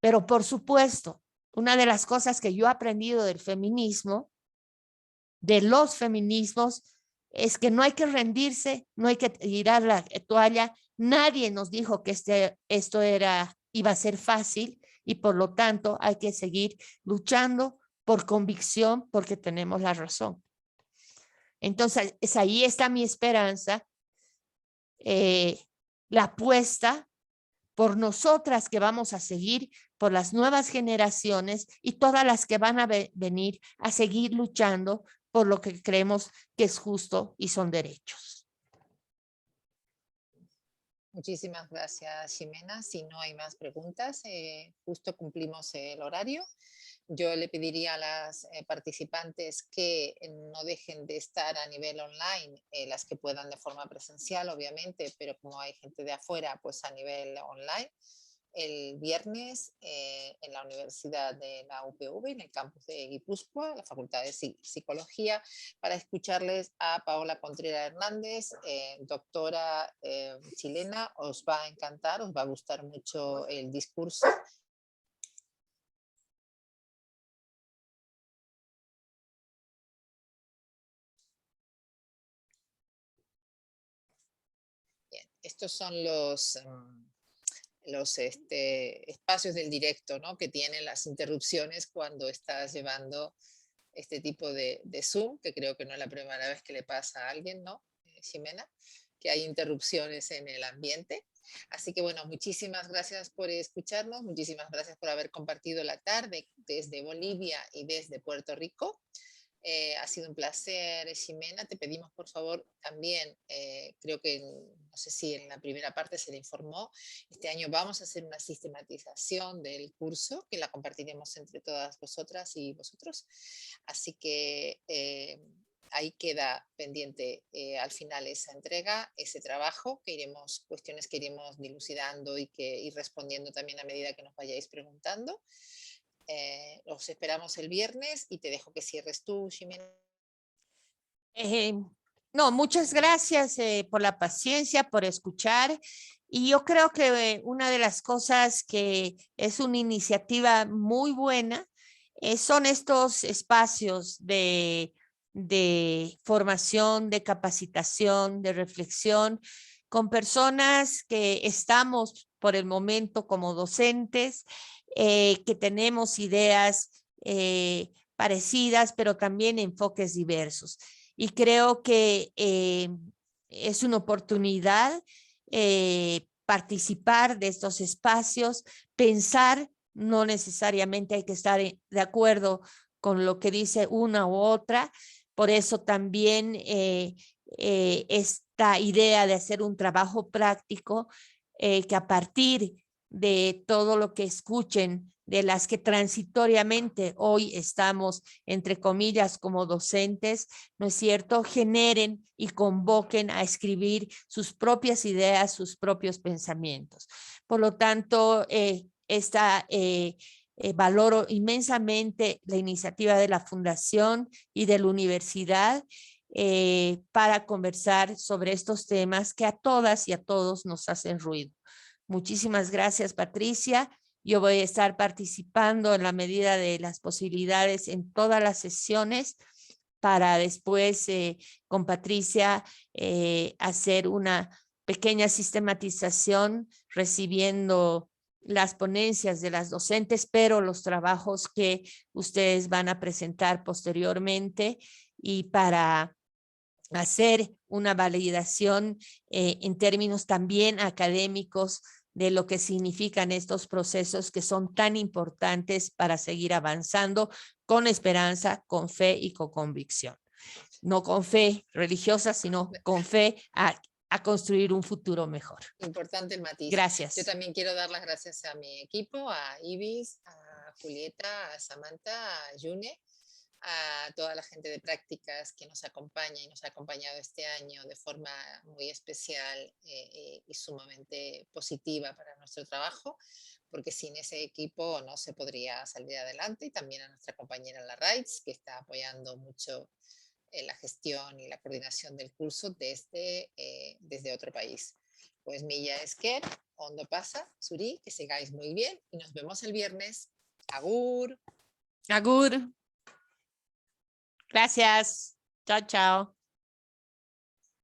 Pero por supuesto, una de las cosas que yo he aprendido del feminismo, de los feminismos, es que no hay que rendirse, no hay que tirar la toalla. Nadie nos dijo que esto iba a ser fácil y por lo tanto hay que seguir luchando por convicción porque tenemos la razón. Entonces, ahí está mi esperanza, la apuesta por nosotras que vamos a seguir, por las nuevas generaciones y todas las que van a venir a seguir luchando por lo que creemos que es justo y son derechos. Muchísimas gracias, Ximena. Si no hay más preguntas, justo cumplimos el horario. Yo le pediría a las participantes que no dejen de estar a nivel online, las que puedan de forma presencial, obviamente, pero como hay gente de afuera, pues a nivel online. El viernes en la Universidad de la UPV, en el campus de Guipúzcoa, la Facultad de Psicología, para escucharles a Paola Contreras Hernández, doctora chilena. Os va a encantar, os va a gustar mucho el discurso. Bien, estos son los espacios del directo, ¿no?, que tienen las interrupciones cuando estás llevando este tipo de Zoom, que creo que no es la primera vez que le pasa a alguien, ¿no, Ximena? Que hay interrupciones en el ambiente. Así que bueno, muchísimas gracias por escucharnos, muchísimas gracias por haber compartido la tarde desde Bolivia y desde Puerto Rico. Ha sido un placer, Ximena. Te pedimos, por favor, también, creo que, no sé si en la primera parte se le informó, este año vamos a hacer una sistematización del curso, que la compartiremos entre todas vosotras y vosotros. Así que ahí queda pendiente al final esa entrega, ese trabajo, cuestiones que iremos dilucidando y respondiendo también a medida que nos vayáis preguntando. Los esperamos el viernes y te dejo que cierres tú, Ximena. No, muchas gracias por la paciencia, por escuchar. Y yo creo que una de las cosas que es una iniciativa muy buena son estos espacios de formación, de capacitación, de reflexión con personas que estamos por el momento como docentes, que tenemos ideas parecidas, pero también enfoques diversos. Y creo que es una oportunidad participar de estos espacios, pensar, no necesariamente hay que estar de acuerdo con lo que dice una u otra, por eso también es esta idea de hacer un trabajo práctico que a partir de todo lo que escuchen de las que transitoriamente hoy estamos, entre comillas, como docentes, ¿no es cierto?, generen y convoquen a escribir sus propias ideas, sus propios pensamientos. Por lo tanto, valoro inmensamente la iniciativa de la Fundación y de la universidad para conversar sobre estos temas que a todas y a todos nos hacen ruido. Muchísimas gracias, Patricia. Yo voy a estar participando en la medida de las posibilidades en todas las sesiones para después con Patricia hacer una pequeña sistematización recibiendo las ponencias de las docentes, pero los trabajos que ustedes van a presentar posteriormente y para hacer una validación en términos también académicos de lo que significan estos procesos que son tan importantes para seguir avanzando con esperanza, con fe y con convicción. No con fe religiosa, sino con fe a construir un futuro mejor. Importante el matiz. Gracias. Yo también quiero dar las gracias a mi equipo, a Ibis, a Julieta, a Samantha, a Yune, a toda la gente de prácticas que nos acompaña y nos ha acompañado este año de forma muy especial y sumamente positiva para nuestro trabajo, porque sin ese equipo no se podría salir adelante, y también a nuestra compañera La Rights, que está apoyando mucho la gestión y la coordinación del curso desde otro país. Pues Milla Esquer, Ondo pasa, Suri, que sigáis muy bien y nos vemos el viernes. Agur. Agur. Gracias. Chao, chao.